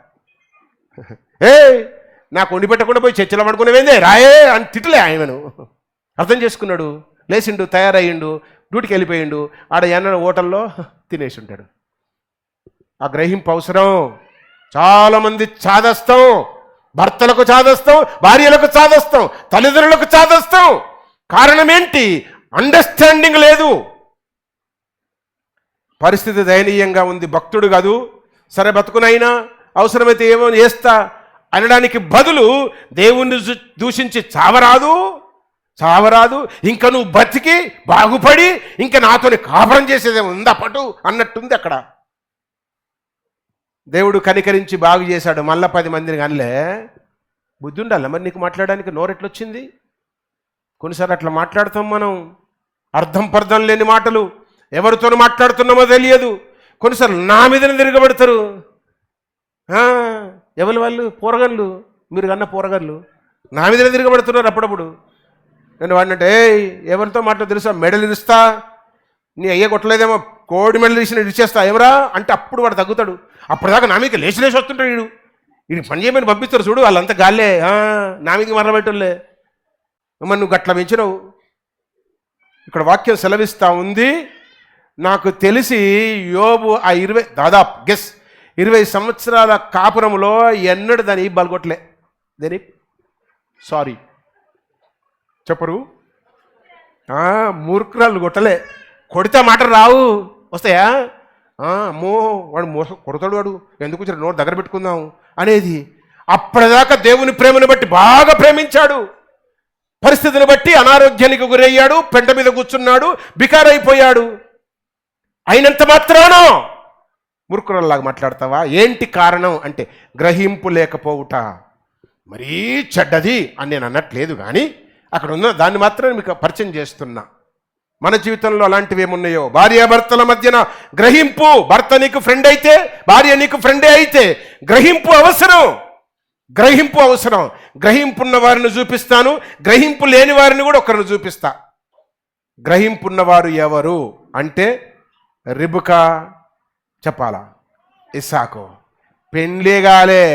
[SPEAKER 1] నాకు వండి పెట్టకుండా పోయి చర్చలో పడుకునేవేందే రాయే అని తిట్టలే ఆయనను. అర్థం చేసుకున్నాడు, లేచిండు, తయారయ్యిండు, డ్యూటీకి వెళ్ళిపోయిండు. ఆడ ఎన్న హోటల్లో తినేసి ఉంటాడు. ఆ గ్రహింపు అవసరం. చాలామంది చాదస్తాం, భర్తలకు చాదస్తాం, భార్యలకు చాదస్తాం, తల్లిదండ్రులకు చాదస్తాం. కారణం ఏంటి? అండర్స్టాండింగ్ లేదు. పరిస్థితి దయనీయంగా ఉంది. భక్తుడు కాదు, సరే బతుకునైనా అవసరమైతే ఏమో చేస్తా అనడానికి బదులు దేవుణ్ణి దూషించి చావరాదు, ఇంకా నువ్వు బతికి బాగుపడి ఇంకా నాతోని కాపురం చేసేదే ఉందా పటు అన్నట్టుంది అక్కడ. దేవుడు కనికరించి బాగు చేశాడు, మళ్ళా 10 మందిని కానిలే. బుద్ధి ఉండాలి మరి నీకు మాట్లాడడానికి. నోరెట్లొచ్చింది? కొన్నిసార్లు అట్లా మాట్లాడతాం మనం, అర్థం పర్థం లేని మాటలు. ఎవరితో మాట్లాడుతున్నామో తెలియదు. కొన్నిసార్లు నా మీదనే తిరగబడతారు. ఎవరు వాళ్ళు? పోరగళ్ళు, మీరు కన్నా పోరగళ్ళు నా మీదనే తిరగబడుతున్నారు అప్పుడప్పుడు. నేను వాడినంటే ఎవరితో మాట్లాడు తెలుసా? మెడలు ఇరుస్తా, నీ అయ్యే కొట్టలేదేమో, కోడి మెడలు ఇరిచిన ఇచ్చేస్తా ఎవరా అంటే అప్పుడు వాడు తగ్గుతాడు. అప్పటిదాకా నా మీకు లేచి వస్తుంటాడు. వీడికి పని చేయమని పంపిస్తారు చూడు, వాళ్ళంతా గాల్లే, నా మీదకి మరబెట్టలే. మరి నువ్వు గట్ల పెంచినవు. ఇక్కడ వాక్యం సెలవిస్తూ ఉంది. నాకు తెలిసి యోబు ఆ 20 సంవత్సరాల కాపురంలో ఎన్నడూ దాని బలగొట్టలే. సారీ చెప్పరు, మూర్ఖురాలు కొట్టలే. కొడితే మాట రావు, వస్తాయా? అమ్మో వాడు కొడతాడు, వాడు ఎందుకు వచ్చాడు, నోరు దగ్గర పెట్టుకుందాం అనేది. అప్పటిదాకా దేవుని ప్రేమను బట్టి బాగా ప్రేమించాడు, పరిస్థితిని బట్టి అనారోగ్యానికి గురయ్యాడు, పెంట మీద కూర్చున్నాడు, బికారైపోయాడు. అయినంత మాత్రాన మురుకురల్లాగా మాట్లాడతావా? ఏంటి కారణం అంటే గ్రహింపు లేకపోవుట. మరీ చెడ్డది అని నేను అన్నట్లేదు, కానీ అక్కడ ఉన్న దాన్ని మాత్రం మీకు పరిచయం చేస్తున్నా. మన జీవితంలో అలాంటివి ఏమున్నాయో, భార్యాభర్తల మధ్యన గ్రహింపు. భర్త నీకు ఫ్రెండ్ అయితే, భార్య నీకు ఫ్రెండే అయితే గ్రహింపు అవసరం. గ్రహింపు అవసరం. గ్రహింపున్న వారిని చూపిస్తాను, గ్రహింపు లేని వారిని కూడా ఒకరిని చూపిస్తా. గ్రహింపున్నవారు ఎవరు అంటే రిబకా, చెప్పాలా, ఇస్సాకు. పెళ్ళే కాలే,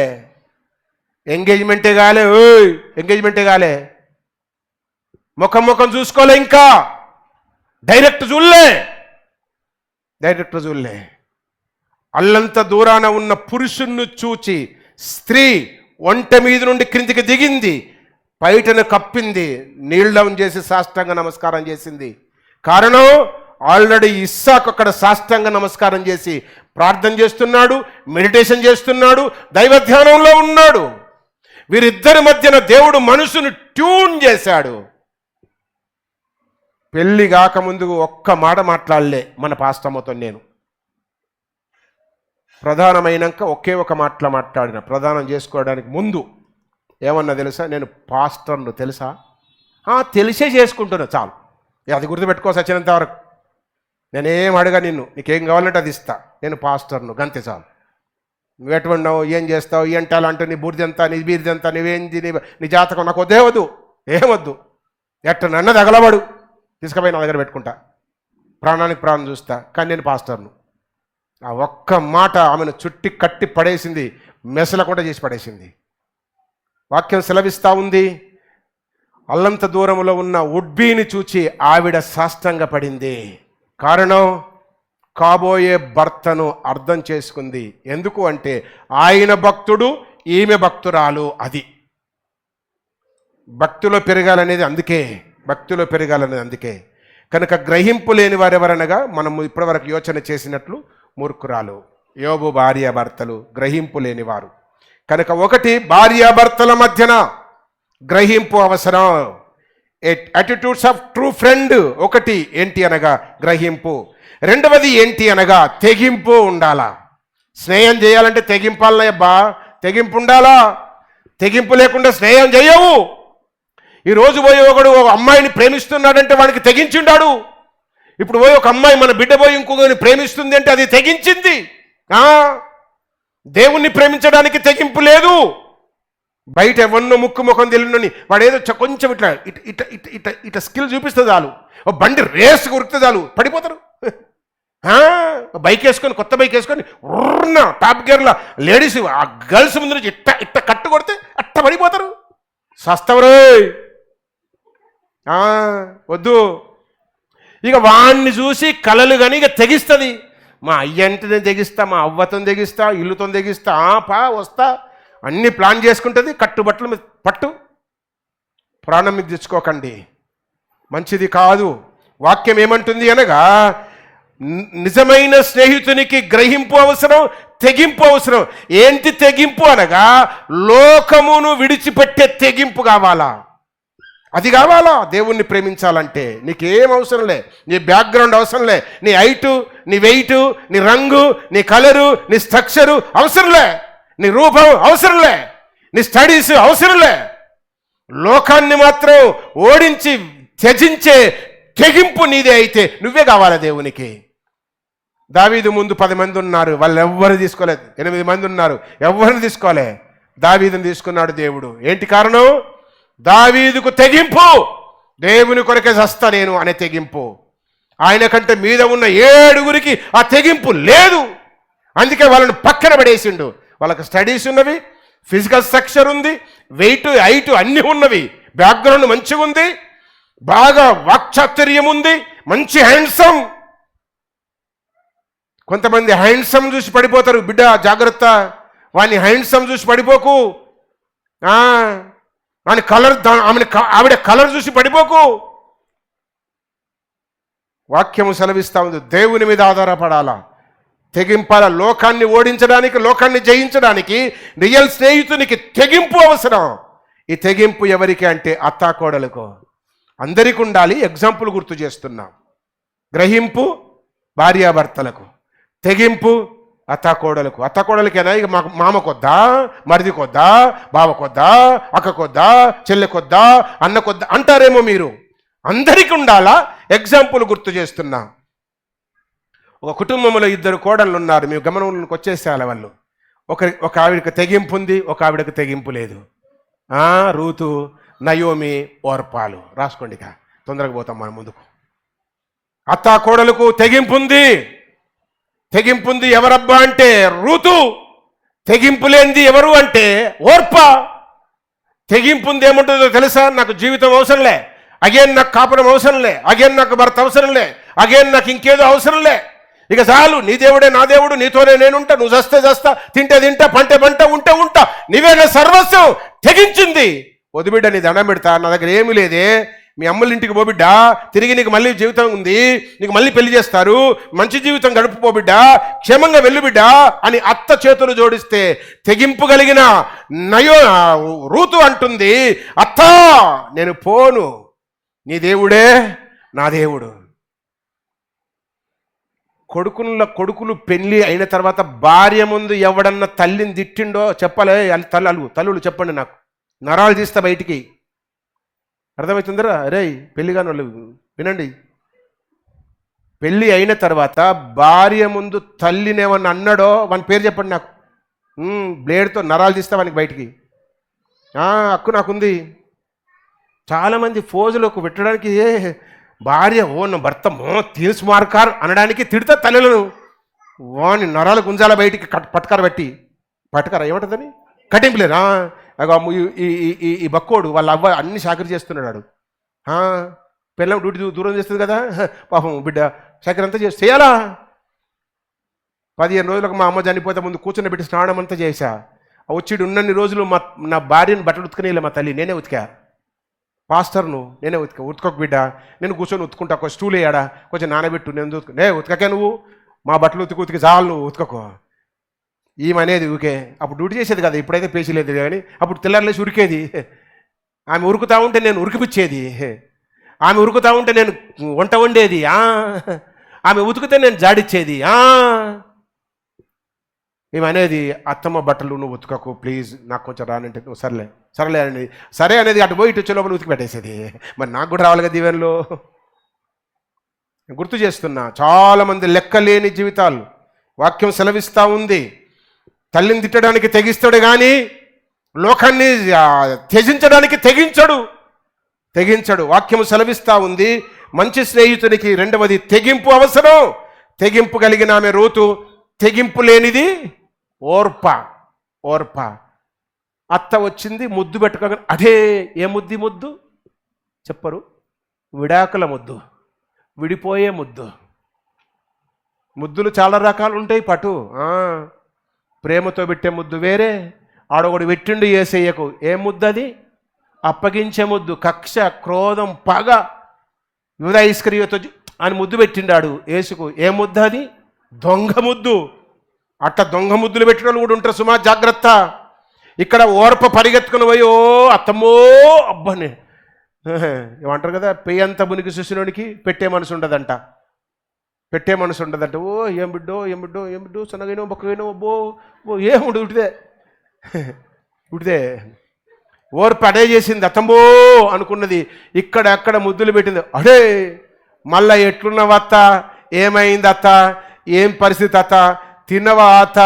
[SPEAKER 1] ఎంగేజ్మెంటే కాలే, ఎంగేజ్మెంటే కాలే, ముఖం చూసుకోలే, ఇంకా డైరెక్ట్ చూడలే. అల్లంత దూరాన ఉన్న పురుషుణ్ణి చూచి స్త్రీ ఒంట మీద నుండి క్రిందికి దిగింది, బయటను కప్పింది, నీల్ డౌన్ చేసి సాష్టాంగ నమస్కారం చేసింది. కారణం ఆల్రెడీ ఇస్సాకు అక్కడ సాష్టాంగ నమస్కారం చేసి ప్రార్థన చేస్తున్నాడు, మెడిటేషన్ చేస్తున్నాడు, దైవ ధ్యానంలో ఉన్నాడు. వీరిద్దరి మధ్యన దేవుడు మనసును ట్యూన్ చేశాడు. పెళ్ళి కాకముందు ఒక్క మాట మాట్లాడలే మన పాస్టమ్మతో నేను. ప్రధానమైనాక ఒకే ఒక మాటలో మాట్లాడిన. ప్రధానం చేసుకోవడానికి ముందు ఏమన్నా తెలుసా, నేను పాస్టర్ను తెలుసా, తెలిసే చేసుకుంటున్నా, చాలు. అది గుర్తుపెట్టుకో సచ్చినంత వరకు. నేనేం అడగా నిన్ను, నీకేం కావాలంటే అది ఇస్తా, నేను పాస్టర్ను, గంతే చాలు. నువ్వు ఎటువంటావు, ఏం చేస్తావు, ఏంటి అలా అంటూ నీ బూరిదంతా, నీ బీరిదంతా, నువ్వేంది, నీ జాతకం నాకు వద్దే వద్దు, ఏమొద్దు. ఎట్ట నన్ను తగలబడు, తీసుకుపోయి నా దగ్గర పెట్టుకుంటా, ప్రాణానికి ప్రాణం చూస్తా, కానీ నేను పాస్టర్ను. ఆ ఒక్క మాట ఆమెను చుట్టి కట్టి పడేసింది, మెసలకుండా చేసి పడేసింది. వాక్యం సెలవిస్తూ ఉంది, అల్లంత దూరంలో ఉన్న ఉడ్బీని చూచి ఆవిడ సాష్టాంగ పడింది. కారణం కాబోయే భర్తను అర్థం చేసుకుంది. ఎందుకు అంటే ఆయన భక్తుడు, ఈమె భక్తురాలు. అది భక్తిలో పెరగాలనేది అందుకే. కనుక గ్రహింపు లేని వారెవరనగా మనము ఇప్పటివరకు యోచన చేసినట్లు మూర్ఖురాలు. యోబు భార్యాభర్తలు గ్రహింపు లేనివారు. కనుక ఒకటి, భార్యాభర్తల మధ్యన గ్రహింపు అవసరం. యాటిట్యూడ్స్ ఆఫ్ ట్రూ ఫ్రెండ్ ఒకటి ఏంటి అనగా గ్రహింపు. రెండవది ఏంటి అనగా తెగింపు ఉండాలా. స్నేహం చేయాలంటే తెగింపాలనయ్యబ్బా, తెగింపు ఉండాలా. తెగింపు లేకుండా స్నేహం చేయవు. ఈరోజు పోయి ఒకడు ఒక అమ్మాయిని ప్రేమిస్తున్నాడంటే వాడికి తెగించుండాడు. ఇప్పుడు పోయి ఒక అమ్మాయి మన బిడ్డ పోయి ఇంకొకరిని ప్రేమిస్తుంది అంటే అది తెగించింది. దేవుణ్ణి ప్రేమించడానికి తెగింపు లేదు. బయట ఎవరినో ముఖం తెలియని వాడు ఏదో కొంచెం ఇట్లా ఇట్లా ఇట్లా ఇట్లా స్కిల్ చూపిస్తే చాలు, బండి రేసు కొరికితే చాలు పడిపోతారు. బైక్ వేసుకొని, కొత్త బైక్ వేసుకొని టాప్ గేర్ల లేడీస్ ఆ గర్ల్స్ ముందు నుంచి ఇట్ట కట్టు కొడితే అట్ట పడిపోతారు. సస్తవరు వద్దు. ఇక వాణ్ణి చూసి కలలు కానీ ఇక తెగిస్తుంది. మా అయ్యంటిని తెగిస్తా, మా అవ్వతో తెగిస్తా, ఇల్లుతో తెగిస్తా, వస్తా అన్నీ ప్లాన్ చేసుకుంటుంది. కట్టుబట్టలు పట్టు, ప్రాణం మీకు తెచ్చుకోకండి, మంచిది కాదు. వాక్యం ఏమంటుంది అనగా నిజమైన స్నేహితునికి గ్రహింపు అవసరం, తెగింపు అవసరం. ఏంటి తెగింపు అనగా లోకమును విడిచిపెట్టే తెగింపు కావాలా. అది కావాలా. దేవుణ్ణి ప్రేమించాలంటే నీకేం అవసరంలే, నీ బ్యాక్గ్రౌండ్ అవసరంలే, నీ హైటు, నీ వెయిటు, నీ రంగు, నీ కలరు, నీ స్ట్రక్చరు అవసరంలే, నీ రూపం అవసరంలే, నీ స్టడీస్ అవసరంలే. లోకాన్ని మాత్రం ఓడించి త్యజించే తెగింపు నీదే అయితే నువ్వే కావాలా దేవునికి. దావీదు ముందు 10 మంది ఉన్నారు, వాళ్ళు ఎవ్వరు తీసుకోలేదు. 8 మంది ఉన్నారు, ఎవరిని తీసుకోలే. దావీదుని తీసుకున్నాడు దేవుడు. ఏంటి కారణం? దావీదుకు తెగింపు. దేవుని కొరకే చస్తా నేను అనే తెగింపు. ఆయన కంటే మీద ఉన్న 7 ఆ తెగింపు లేదు. అందుకే వాళ్ళని పక్కన పడేసిండు. వాళ్ళకి స్టడీస్ ఉన్నవి, ఫిజికల్ స్ట్రక్చర్ ఉంది, వెయిట్, హైట్ అన్నీ ఉన్నవి, బ్యాక్గ్రౌండ్ మంచిగా ఉంది, బాగా వాక్చాతుర్యం ఉంది, మంచి హ్యాండ్సమ్. కొంతమంది హ్యాండ్సమ్ చూసి పడిపోతారు. బిడ్డ జాగ్రత్త, వాడిని హ్యాండ్సమ్ చూసి పడిపోకు. వాని కలర్, ఆవిడ కలర్ చూసి పడిపోకు. వాక్యము సెలవిస్తా ఉంది, దేవుని మీద ఆధారపడాలా. తెగింపాల. లోకాన్ని ఓడించడానికి, లోకాన్ని జయించడానికి రియల్ స్నేహితునికి తెగింపు అవసరం. ఈ తెగింపు ఎవరికి అంటే అత్తాకోడలకు. అందరికీ ఉండాలి. ఎగ్జాంపుల్ గుర్తు చేస్తున్నాం. గ్రహింపు భార్యాభర్తలకు, తెగింపు అత్తాకోడలకు. అత్తాకోడలకేనా ఇక మామ కొద్దా, మరిది కొద్దా, బావ కొద్దా, అక్క కొద్దా, చెల్లె కొద్దా, అన్న కొద్దా అంటారేమో మీరు. అందరికీ ఉండాలా? ఎగ్జాంపుల్ గుర్తు చేస్తున్నా. ఒక కుటుంబంలో 2 కోడళ్ళు ఉన్నారు. మేము గమనంలోకి వచ్చేసేయాలి. వాళ్ళు ఒక ఆవిడకి తెగింపు ఉంది, ఒక ఆవిడకి తెగింపు లేదు. రూతు, నయోమి, ఓర్పాలు. రాసుకోండి, తొందరగా పోతాం మనం ముందుకు. అత్తా కోడలకు తెగింపుంది. తెగింపుంది ఎవరబ్బా అంటే రూతు. తెగింపు లేనిది ఎవరు అంటే ఓర్ప. తెగింపుంది ఏముంటుందో తెలుసా? నాకు జీవితం అవసరంలే, అగేన్ నాకు కాపురం అవసరంలే, అగేన్ నాకు భర్త అవసరంలే, అగేన్ నాకు ఇంకేదో అవసరంలే, ఇక చాలు, నీ దేవుడే నా దేవుడు, నీతోనే నేనుంటా, నువ్వు చస్తే చస్తా, తింటే తింటా, పంటే పంట, ఉంటే ఉంటా, నీవే నా సర్వస్వం. తెగించింది. వదిబిడ్డ నీ దండం పెడతా, నా దగ్గర ఏమీ లేదే, మీ అమ్మల ఇంటికి పోబిడ్డ, తిరిగి నీకు మళ్ళీ జీవితం ఉంది, నీకు మళ్ళీ పెళ్లి చేస్తారు, మంచి జీవితం గడుపుపోబిడ్డ, క్షేమంగా వెళ్ళు బిడ్డ అని అత్త చేతులు జోడిస్తే తెగింపు కలిగిన రూతు అంటుంది, అత్తా నేను పోను, నీ దేవుడే నా దేవుడు. కొడుకులు పెళ్లి అయిన తర్వాత భార్య ముందు ఎవడన్నా తల్లిని తిట్టిండో చెప్పలే. తల్లులు చెప్పండి, నాకు నరాలు తీస్తా బయటికి. అర్థమవుతుందరా? అరే పెళ్లి కాని వాళ్ళు వినండి. పెళ్ళి అయిన తర్వాత భార్య ముందు తల్లిని ఏమన్నా అన్నాడో వాని పేరు చెప్పండి నాకు. బ్లేడ్తో నరాలు తీస్తా వానికి బయటికి. హక్కు నాకుంది. చాలామంది ఫోజులకు పెట్టడానికి భార్య నా భర్త తీర్స్ మార్కార్ అనడానికి తిడతా తల్లులను. వాని నరాలు గుంజాల బయటికి పట్కార పెట్టి, పట్కార ఏమంటుందని కటింపులేదా? ఈ బక్కోడు వాళ్ళ అవ్వ అన్ని సాకరి చేస్తున్నాడు. పిల్లం డ్యూటీ దూరం చేస్తుంది కదా, పాపం బిడ్డ సాకరి అంతా చేయాలా. 15 రోజులకు మా అమ్మ చనిపోతే ముందు కూర్చొని పెట్టి స్నానం అంతా చేశా. వచ్చి ఉన్నన్ని రోజులు నా భార్యను బట్టలు ఉతుకునేలే మా తల్లి, నేనే ఉతికా. పాస్టర్ను నేనే ఉతుకోక బిడ్డ, నేను కూర్చొని ఉతుకుంటా, ఒక స్టూల్ వేయాడా, కొంచెం నానబెట్టు, నేను ఉతకకే, నువ్వు మా బట్టలు ఉతికి చాలు, నువ్వు ఉతకకు. ఈమెనేది ఊకే. అప్పుడు డ్యూటీ చేసేది కదా, ఇప్పుడైతే పేసీలేదు కానీ అప్పుడు తెల్లారలేసి ఉరికేది. ఆమె ఉరుకుతా ఉంటే నేను ఉరికిపిచ్చేది, ఆమె ఉరుకుతా ఉంటే నేను వంట వండేది, ఆమె ఉతికితే నేను జాడిచ్చేది. ఏమనేది, అత్తమ్మ బట్టలు నువ్వు ఉతకకు ప్లీజ్, నాకు కొంచెం రానంటే నువ్వు సరేలే అనేది. సరే అనేది అటు పోయి ఇటు వచ్చే లోపల ఉతికి పెట్టేసేది. మరి నాకు కూడా రావాలి కదా దీవెనలో. గుర్తు చేస్తున్నా, చాలామంది లెక్కలేని జీవితాలు. వాక్యం సెలవిస్తూ ఉంది, తల్లిని తిట్టడానికి తెగిస్తాడు కానీ లోకాన్ని త్యజించడానికి తెగించడు. వాక్యం సెలవిస్తూ ఉంది. మంచి స్నేహితునికి రెండవది తెగింపు అవసరం. తెగింపు కలిగిన ఆమె రూతు, తెగింపు లేనిది ఓర్ప. అత్త వచ్చింది, ముద్దు పెట్టుకోగానే అదే ఏ ముద్దు చెప్పరు, విడాకుల ముద్దు, విడిపోయే ముద్దులు చాలా రకాలు ఉంటాయి. పటు ప్రేమతో పెట్టే ముద్దు వేరే, ఆడొకడు పెట్టిండు యేసయ్యకు, ఏ ముద్దు అది? అప్పగించే ముద్దు, కక్ష, క్రోధం, పగ. యూదా ఇస్కరియోతు అని ముద్దు పెట్టిండాడు యేసుకు, ఏ ముద్దు అది? దొంగ ముద్దు. అట్లా దొంగ ముద్దులు పెట్టిన వాళ్ళు కూడా ఉంటారు, సుమా జాగ్రత్త. ఇక్కడ ఓర్ప పరిగెత్తుకుని పోయి, అత్తమ్మో అబ్బని ఏమంటారు కదా, పెయ్యంత మునికి చూసినోడికి పెట్టే మనసు ఉండదంట. ఓ ఏం బిడ్డో సన్నగైనో బొక్కగైనో అబ్బో ఏముండు ఉడిదే. ఓర్ప అడే చేసింది, అత్తమ్మో అనుకున్నది, ఇక్కడ అక్కడ ముద్దులు పెట్టింది. అడే మళ్ళా ఎట్లున్నావు అత్త, ఏమైంది అత్త, ఏం పరిస్థితి అత్త, తిన్నవా అత్త,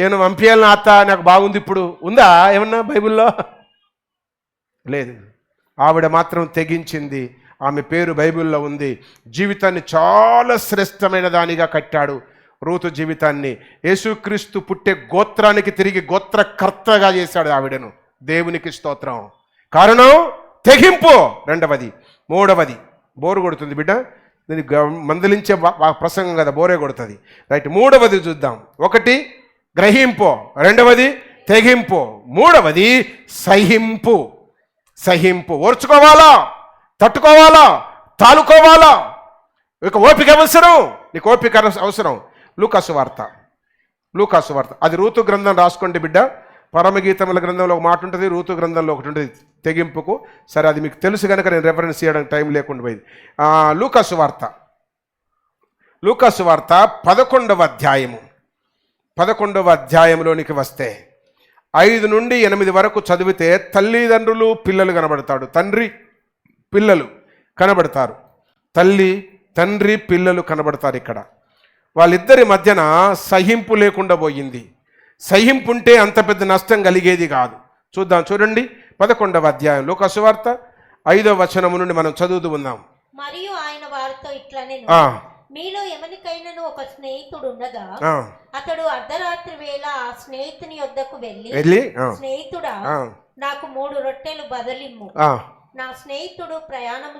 [SPEAKER 1] ఏమైనా పంపించాలన్నా అత్త, నాకు బాగుంది ఇప్పుడు, ఉందా ఏమన్నా బైబిల్లో? లేదు. ఆవిడ మాత్రం తెగించింది. ఆమె పేరు బైబిల్లో ఉంది. జీవితాన్ని చాలా శ్రేష్టమైన దానిగా కట్టాడు రూతు జీవితాన్ని. యేసుక్రీస్తు పుట్టే గోత్రానికి తిరిగి గోత్రకర్తగా చేశాడు ఆవిడను. దేవునికి స్తోత్రం. కారణం తెగింపు. రెండవది. మూడవది బోరు కొడుతుంది బిడ్డ, దీనికి మందలించే ప్రసంగం కదా, బోరే కొడుతుంది. రైట్, మూడవది చూద్దాం. ఒకటి గ్రహింపు, రెండవది తెగింపు, మూడవది సహింపు. ఓర్చుకోవాలా, తట్టుకోవాలా, తాలుకోవాలా. ఇక ఓపిక అవసరం, నీకు ఓపిక అవసరం. లూకాసు వార్త లూకాసు వార్త. అది రూతు గ్రంథం రాసుకోండి బిడ్డ. పరమగీతముల గ్రంథంలో ఒక మాట ఉంటుంది, రూతు గ్రంథంలో ఒకటి ఉంటుంది తెగింపుకు. సరే, అది మీకు తెలుసు కనుక నేను రెఫరెన్స్ చేయడానికి టైం లేకుండా పోయింది. లూకాసు వార్త 11వ అధ్యాయము. 11వ అధ్యాయంలోనికి వస్తే 5 నుండి 8 వరకు చదివితే తల్లిదండ్రులు పిల్లలు కనబడతాడు. తండ్రి పిల్లలు కనబడతారు. తల్లి తండ్రి పిల్లలు కనబడతారు. ఇక్కడ వాళ్ళిద్దరి మధ్యన సహింపు లేకుండా పోయింది. సహింపు ఉంటే అంత పెద్ద నష్టం కలిగేది కాదు. చూడండి 11వ అధ్యాయం లూకాసు వార్త 5వ వచనము నుండి మనం చదువుతూ ఉందాం.
[SPEAKER 2] మరియు ఆయన వారితో ఇట్లనే, మీలో ఎవరికైనాను ఒక స్నేహితుడు ఉండగా అతడు అర్ధరాత్రి వేళ ఆ స్నేహితుని యొద్దకు వెళ్ళి స్నేహితుడా, నాకు 3 రొట్టెలు బదులిమ్ము, నా స్నేహితుడు ప్రయాణము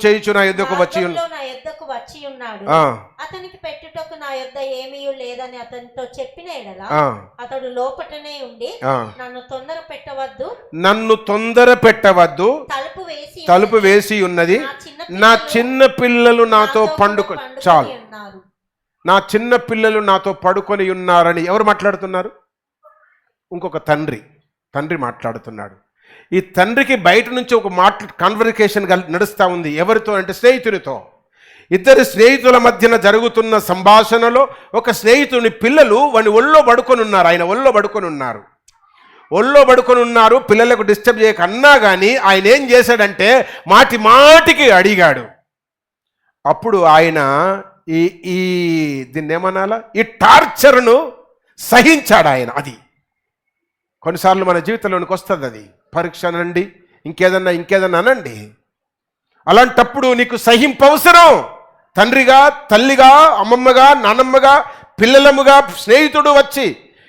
[SPEAKER 2] చేయుచు నా యొద్దకు వచ్చి ఉన్నాడు, అతనికి పెట్టుటకు నా యొద్ద ఏమీ లేదని అతనితో చెప్పిన ఎడల అతడు లోపటనే ఉండి నన్ను తొందర పెట్టవద్దు, తలుపు వేసి ఉన్నది, నా చిన్న పిల్లలు నాతో చాలు, నా చిన్న పిల్లలు నాతో పడుకొని ఉన్నారని ఎవరు మాట్లాడుతున్నారు? ఇంకొక తండ్రి మాట్లాడుతున్నాడు. ఈ తండ్రికి బయట నుంచి ఒక కన్వర్సేషన్ నడుస్తూ ఉంది. ఎవరితో అంటే స్నేహితునితో. ఇద్దరు స్నేహితుల మధ్యన జరుగుతున్న సంభాషణలో ఒక స్నేహితుని పిల్లలు వాని ఒళ్ళో పడుకొని ఉన్నారు. ఆయన ఒళ్ళో పడుకొని ఉన్నారు. పిల్లలకు డిస్టర్బ్ చేయక అన్నా కానీ ఆయన ఏం చేశాడంటే మాటికి అడిగాడు. అప్పుడు ఆయన దీన్ని ఏమనాలా, ఈ టార్చర్ను సహించాడు ఆయన. అది కొన్నిసార్లు మన జీవితంలోనికి వస్తుంది. అది పరీక్ష అనండి, ఇంకేదన్నా అనండి. అలాంటప్పుడు నీకు సహింపు అవసరం. తండ్రిగా, తల్లిగా, అమ్మమ్మగా, నానమ్మగా, పిల్లలముగా స్నేహితుడు వచ్చి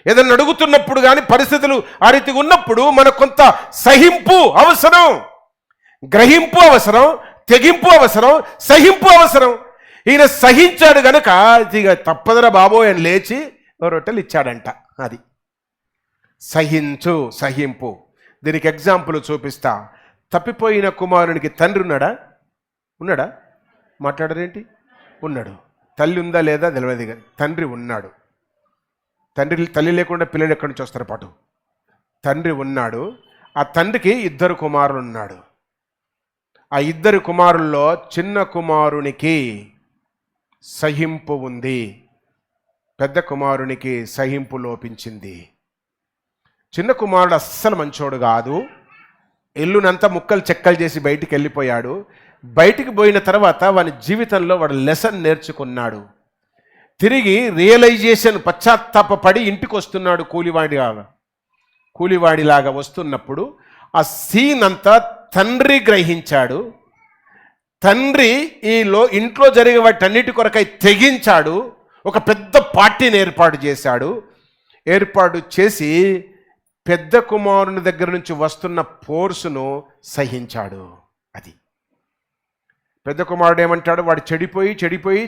[SPEAKER 2] ఏదన్నా అడుగుతున్నప్పుడు కానీ పరిస్థితులు ఆ రీతిగా ఉన్నప్పుడు మనకు కొంత సహింపు అవసరం, గ్రహింపు అవసరం, తెగింపు అవసరం, సహింపు అవసరం. ఈయన సహించాడు గనక ఇక తప్పదరా బాబోయ్ అని లేచి రొట్టెలు ఇచ్చాడంట. అది సహింపు. దీనికి ఎగ్జాంపుల్ చూపిస్తా. తప్పిపోయిన కుమారునికి తండ్రి ఉన్నాడా? మాట్లాడరేంటి? ఉన్నాడు. తల్లి ఉందా లేదా తెలియదు కానీ తండ్రి ఉన్నాడు. తల్లి లేకుండా పిల్లలు ఎక్కడి నుంచి వస్తారు పాటు? తండ్రి ఉన్నాడు. ఆ తండ్రికి 2 కుమారులు ఉన్నాడు. ఆ 2 కుమారుల్లో చిన్న కుమారునికి సహింపు ఉంది, పెద్ద కుమారునికి సహింపు లోపించింది. చిన్న కుమారుడు అస్సలు మంచోడు కాదు. ఇల్లునంతా ముక్కలు చెక్కలు చేసి బయటికి వెళ్ళిపోయాడు. బయటికి పోయిన తర్వాత వాని జీవితంలో వాడు లెసన్ నేర్చుకున్నాడు. తిరిగి రియలైజేషన్, పశ్చాత్తాపడి ఇంటికి వస్తున్నాడు. కూలివాడిలాగా వస్తున్నప్పుడు ఆ సీన్ అంతా తండ్రి గ్రహించాడు. తండ్రి ఇంట్లో జరిగే వాటన్నిటి కొరకై తెగించాడు. ఒక పెద్ద పార్టీని ఏర్పాటు చేసి పెద్ద కుమారుని దగ్గర నుంచి వస్తున్న ఫోర్సును సహించాడు. అది పెద్ద కుమారుడు ఏమంటాడు? వాడు చెడిపోయి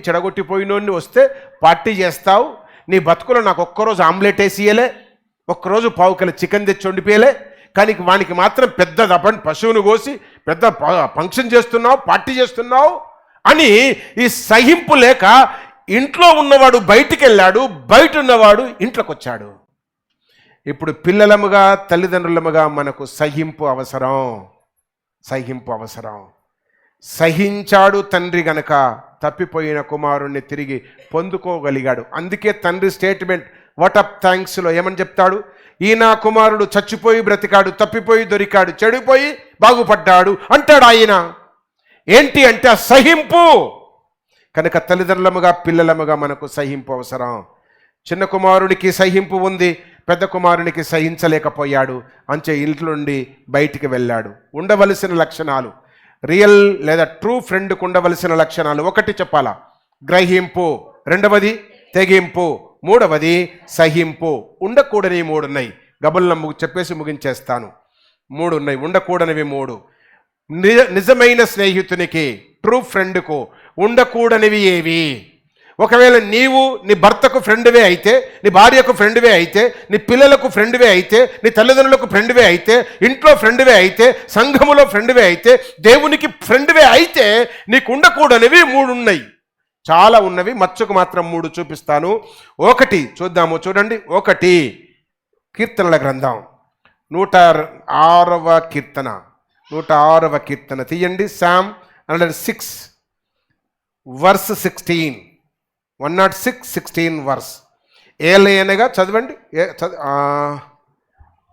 [SPEAKER 2] చెడగొట్టిపోయినోడిని వస్తే పార్టీ చేస్తావు, నీ బతుకులో నాకు ఒక్కరోజు ఆమ్లెట్ వేసియలే, ఒక్కరోజు 1/2 కిలో చికెన్ తెచ్చి వండిపోయలే, కానీ వానికి మాత్రం పెద్ద పశువును కోసి పెద్ద ఫంక్షన్ చేస్తున్నావు, పార్టీ చేస్తున్నావు అని ఈ సహింపు లేక ఇంట్లో ఉన్నవాడు బయటికి వెళ్ళాడు, బయట ఉన్నవాడు ఇంట్లోకి వచ్చాడు. ఇప్పుడు పిల్లలముగా, తల్లిదండ్రులముగా మనకు సహింపు అవసరం. సహించాడు తండ్రి గనక తప్పిపోయిన కుమారుణ్ణి తిరిగి పొందుకోగలిగాడు. అందుకే తండ్రి స్టేట్మెంట్ వాట్ ఆఫ్ థ్యాంక్స్లో ఏమని చెప్తాడు? ఈ నా కుమారుడు చచ్చిపోయి బ్రతికాడు, తప్పిపోయి దొరికాడు, చెడిపోయి బాగుపడ్డాడు అంటాడు ఆయన. ఏంటి అంటే ఆ సహింపు. కనుక తల్లిదండ్రులముగా, పిల్లలముగా మనకు సహింపు అవసరం. చిన్న కుమారుడికి సహింపు ఉంది, పెద్ద కుమారునికి సహించలేకపోయాడు. అంచే ఇంట్లో నుండి బయటికి వెళ్ళాడు. ఉండవలసిన లక్షణాలు, రియల్ లేదా ట్రూ ఫ్రెండ్కు ఉండవలసిన లక్షణాలు 1 చెప్పాలా? గ్రహింపు, 2వది తెగింపు, 3వది సహింపు. ఉండకూడని 3 ఉన్నాయి. గబుల్న చెప్పేసి ముగించేస్తాను. 3 ఉన్నాయి, ఉండకూడనివి 3. నిజమైన స్నేహితునికి, ట్రూ ఫ్రెండ్కు ఉండకూడనివి ఏవి? ఒకవేళ నీవు నీ భర్తకు ఫ్రెండ్వే అయితే, నీ భార్యకు ఫ్రెండ్వే అయితే, నీ పిల్లలకు ఫ్రెండ్వే అయితే, నీ తల్లిదండ్రులకు ఫ్రెండ్వే అయితే, ఇంట్లో ఫ్రెండ్వే అయితే, సంఘములో ఫ్రెండ్వే అయితే, దేవునికి ఫ్రెండ్వే అయితే నీకు ఉండకూడనివి 3 ఉన్నాయి. చాలా ఉన్నవి, మచ్చుకు మాత్రం 3 చూపిస్తాను. ఒకటి చూద్దాము, చూడండి. ఒకటి కీర్తనల గ్రంథం 106వ కీర్తన, 106వ కీర్తన తీయండి. Psalm 106 verse 16, 106:16 verse. ఏలయనగా చదవండి.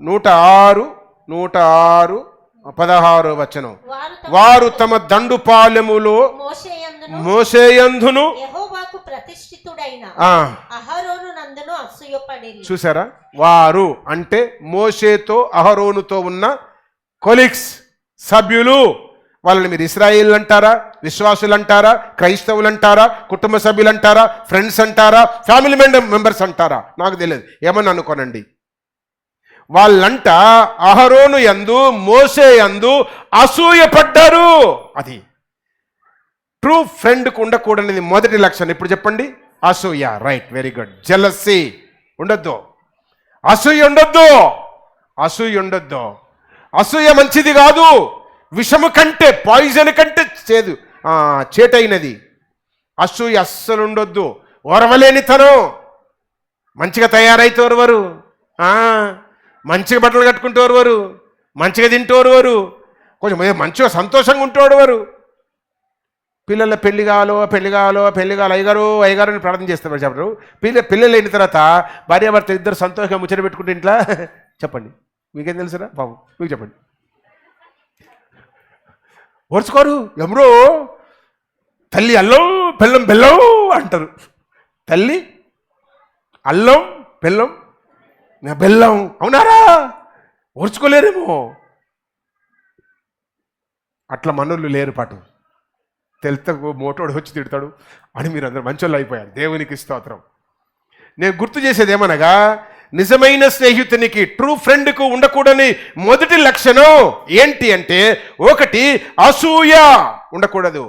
[SPEAKER 2] 106:16 వచనం. వారు తమ దండుపాలెములో మోషేయందును
[SPEAKER 3] యెహోవాకు ప్రతిష్ఠితుడైన అహరోను నందును అసూయపడిరి.
[SPEAKER 2] చూసారా? వారు అంటే మోషేతో అహరోనుతో ఉన్న కొలీగ్స్, సభ్యులు. వాళ్ళని మీరు ఇశ్రాయేల్ అంటారా, విశ్వాసులు అంటారా, క్రైస్తవులు అంటారా, కుటుంబ సభ్యులు అంటారా, ఫ్రెండ్స్ అంటారా, ఫ్యామిలీ మెంబర్స్ అంటారా, నాకు తెలియదు, ఏమని అనుకోనండి. వాళ్ళంట అహరోను యందు మోషే యందు అసూయపడ్డారు. అది ట్రూ ఫ్రెండ్కు ఉండకూడనిది మొదటి లక్షణం. ఇప్పుడు చెప్పండి. అసూయ. Right, very good. జెలసీ ఉండొద్దు, అసూయ ఉండొద్దు, అసూయ ఉండొద్దు. అసూయ మంచిది కాదు. విషము కంటే, పాయిజన్ కంటే చేటైనది అసూయ. అస్సలు ఉండొద్దు. ఓర్వలేనితనం. మంచిగా తయారైతే ఓర్వరు, మంచిగా బట్టలు కట్టుకుంటూ ఓర్వరు, మంచిగా తింటూ ఓర్వరు, కొంచెం మంచిగా సంతోషంగా ఉంటూ ఓర్వరు. పిల్లల పెళ్లి కావాలో అయ్యగారు అని ప్రార్థన చేస్తారు చెప్పరు. పిల్లలు అయిన తర్వాత భార్యాభర్త ఇద్దరు సంతోషంగా ముచ్చట పెట్టుకుంటే ఇంట్లో చెప్పండి, మీకేం తెలుసురా బాబు, మీకు చెప్పండి. ఓర్చుకోరు. ఎవరో తల్లి అల్లం బెల్లం బెల్లం అంటారు. తల్లి అల్లం బెల్లం బెల్లం, అవునారా? ఓర్చుకోలేరేమో. అట్లా మనోళ్ళు లేరు. పాటు తెలితే మోటోడు వచ్చి తిడతాడు అని మీరు అందరు మంచోళ్ళు అయిపోయారు. దేవునికి స్తోత్రం. నేను గుర్తు చేసేది ఏమనగా, నిజమైన స్నేహితునికి, ట్రూ ఫ్రెండ్కు ఉండకూడని మొదటి లక్షణం ఏంటి అంటే, ఒకటి అసూయ ఉండకూడదు.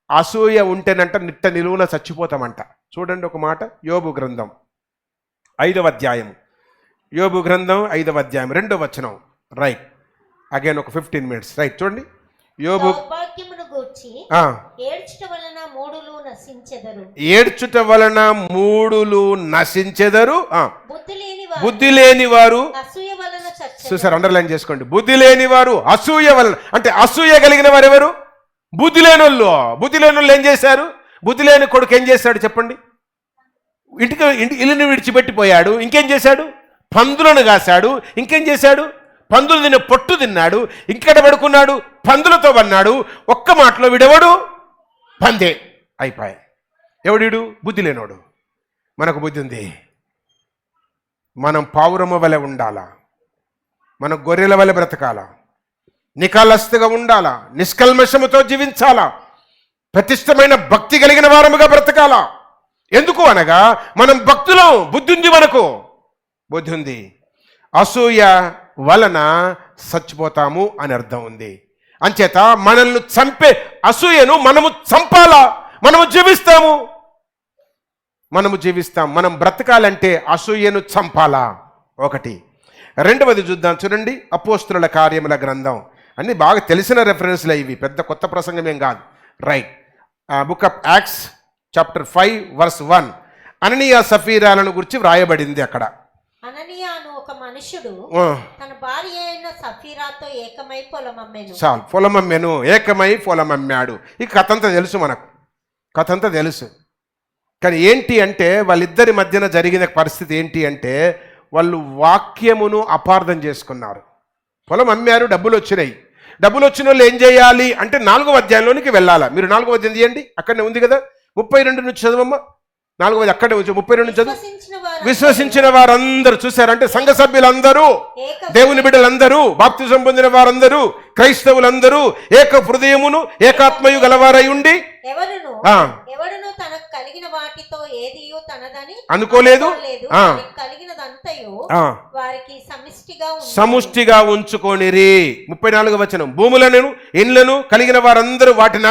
[SPEAKER 2] అసూయ ఉంటేనంట నిట్ట నిలువున చచ్చిపోతామంట. చూడండి ఒక మాట, యోబు గ్రంథం 5వ అధ్యాయం, యోబు గ్రంథం 5వ అధ్యాయం 2వ వచనం. రైట్, అగైన్ ఒక 15 మినిట్స్. రైట్, చూడండి. యోబు
[SPEAKER 3] దౌర్భాగ్యమును గూర్చి ఏడ్చుట వలన మూఢులు నశించెదరు,
[SPEAKER 2] ఏడ్చుట వలన మూఢులు నశించెదరు, బుద్ధి లేని వారు
[SPEAKER 3] అసూయ వలన చచ్చెదరు.
[SPEAKER 2] చూసారు, అండర్లైన్ చేసుకోండి. బుద్ధి లేని వారు అసూయ వలన, అంటే అసూయ కలిగిన వారు ఎవరు? బుద్ధి లేని వాళ్ళు. బుద్ధి లేని వాళ్ళు ఏం చేశారు? బుద్ధి లేని కొడుకు ఏం చేశాడు చెప్పండి? ఇల్లుని విడిచిపెట్టిపోయాడు. ఇంకేం చేశాడు? పందులను కాశాడు. ఇంకేం చేశాడు? పందులు తిన్న పొట్టు తిన్నాడు. ఇంకెక్కడ పడుకున్నాడు? పందులతో పన్నాడు. ఒక్క మాటలో వీడెవడు? పందే అయిపోయి. ఎవడు? బుద్ధి లేనోడు. మనకు బుద్ధి ఉంది. మనం పావురమ్మ వలె ఉండాలా, మనం గొర్రెల వలె బ్రతకాలా, నికాలస్తుగా ఉండాలా, నిష్కల్మషముతో జీవించాలా, ప్రతిష్టమైన భక్తి కలిగిన వారముగా బ్రతకాలా. ఎందుకు అనగా మనం భక్తులం. బుద్ధి ఉంది, మనకు బుద్ధి ఉంది. అసూయ వలన చచ్చిపోతాము అని అర్థం ఉంది. అంచేత మనల్ని చంపే అసూయను మనము చంపాలా. మనము జీవిస్తాము. మనం బ్రతకాలంటే అసూయను చంపాలా. ఒకటి. రెండవది చూద్దాం, చూడండి. అపోస్తుల కార్యముల గ్రంథం. అన్ని బాగా తెలిసిన రెఫరెన్స్లే ఇవి, పెద్ద కొత్త ప్రసంగం ఏం కాదు. Right, book of Acts chapter 5 verse 1. Ananias సఫీరాలను గురించి వ్రాయబడింది అక్కడ.
[SPEAKER 3] అననీయ అను ఒక మనుషుడు తన భార్య అయిన సఫీరాతో ఏకమై పొలమమ్మెను.
[SPEAKER 2] చాలు, పొలమమ్మెను, ఏకమై పొలమమ్మాడు. ఈ కథ అంతా తెలుసు, మనకు కథ అంతా తెలుసు. కానీ ఏంటి అంటే, వాళ్ళిద్దరి మధ్యన జరిగిన పరిస్థితి ఏంటి అంటే, వాళ్ళు వాక్యమును అపార్థం చేసుకున్నారు. పొలం అమ్మారు, డబ్బులు వచ్చినాయి. డబ్బులు వచ్చిన వాళ్ళు ఏం చేయాలి అంటే 4వ అధ్యాయంలోనికి వెళ్ళాలా. మీరు 4వ అధ్యాయం తీయండి, అక్కడనే ఉంది కదా. 32 నుంచి చదవమ్మా. 4వ అక్కడే వచ్చి 32 చదువు. విశ్వసించిన వారందరూ, చూశారంటే సంఘ సభ్యులందరూ, దేవుని బిడ్డలందరూ, బాప్తిజం పొందిన వారందరూ, క్రైస్తవులందరూ ఏక హృదయమును ఏకాత్మయు గలవారై ఉండి
[SPEAKER 3] ఎవడును తనకు కలిగిన వాటితో ఏదియో తనదని
[SPEAKER 2] అనుకోలేదు,
[SPEAKER 3] కలిగినదంతయు వారికి
[SPEAKER 2] సముష్టిగా ఉంచుకొనిరి. 34వ వచనం. భూములను ఇండ్లను కలిగిన వారందరూ వాటిని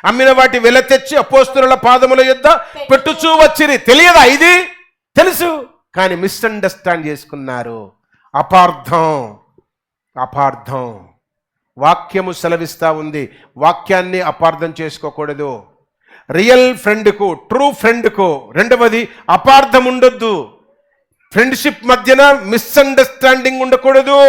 [SPEAKER 2] అమ్మిన వాటి వెల తెచ్చి అపోస్తలుల పాదముల యొద్ద పెట్టుచూ వచ్చిరి. తెలియదా? ఇది తెలుసు, కానీ మిస్అండర్స్టాండ్ చేసుకున్నారు. అపార్థం. వాక్యము సెలవిస్తా ఉంది, వాక్యాన్ని అపార్థం చేసుకోకూడదు. రియల్ ఫ్రెండ్కు, ట్రూ ఫ్రెండ్కు. రెండవది అపార్థం ఉండొద్దు. ఫ్రెండ్షిప్ మధ్యన మిస్అండర్స్టాండింగ్ ఉండకూడదు.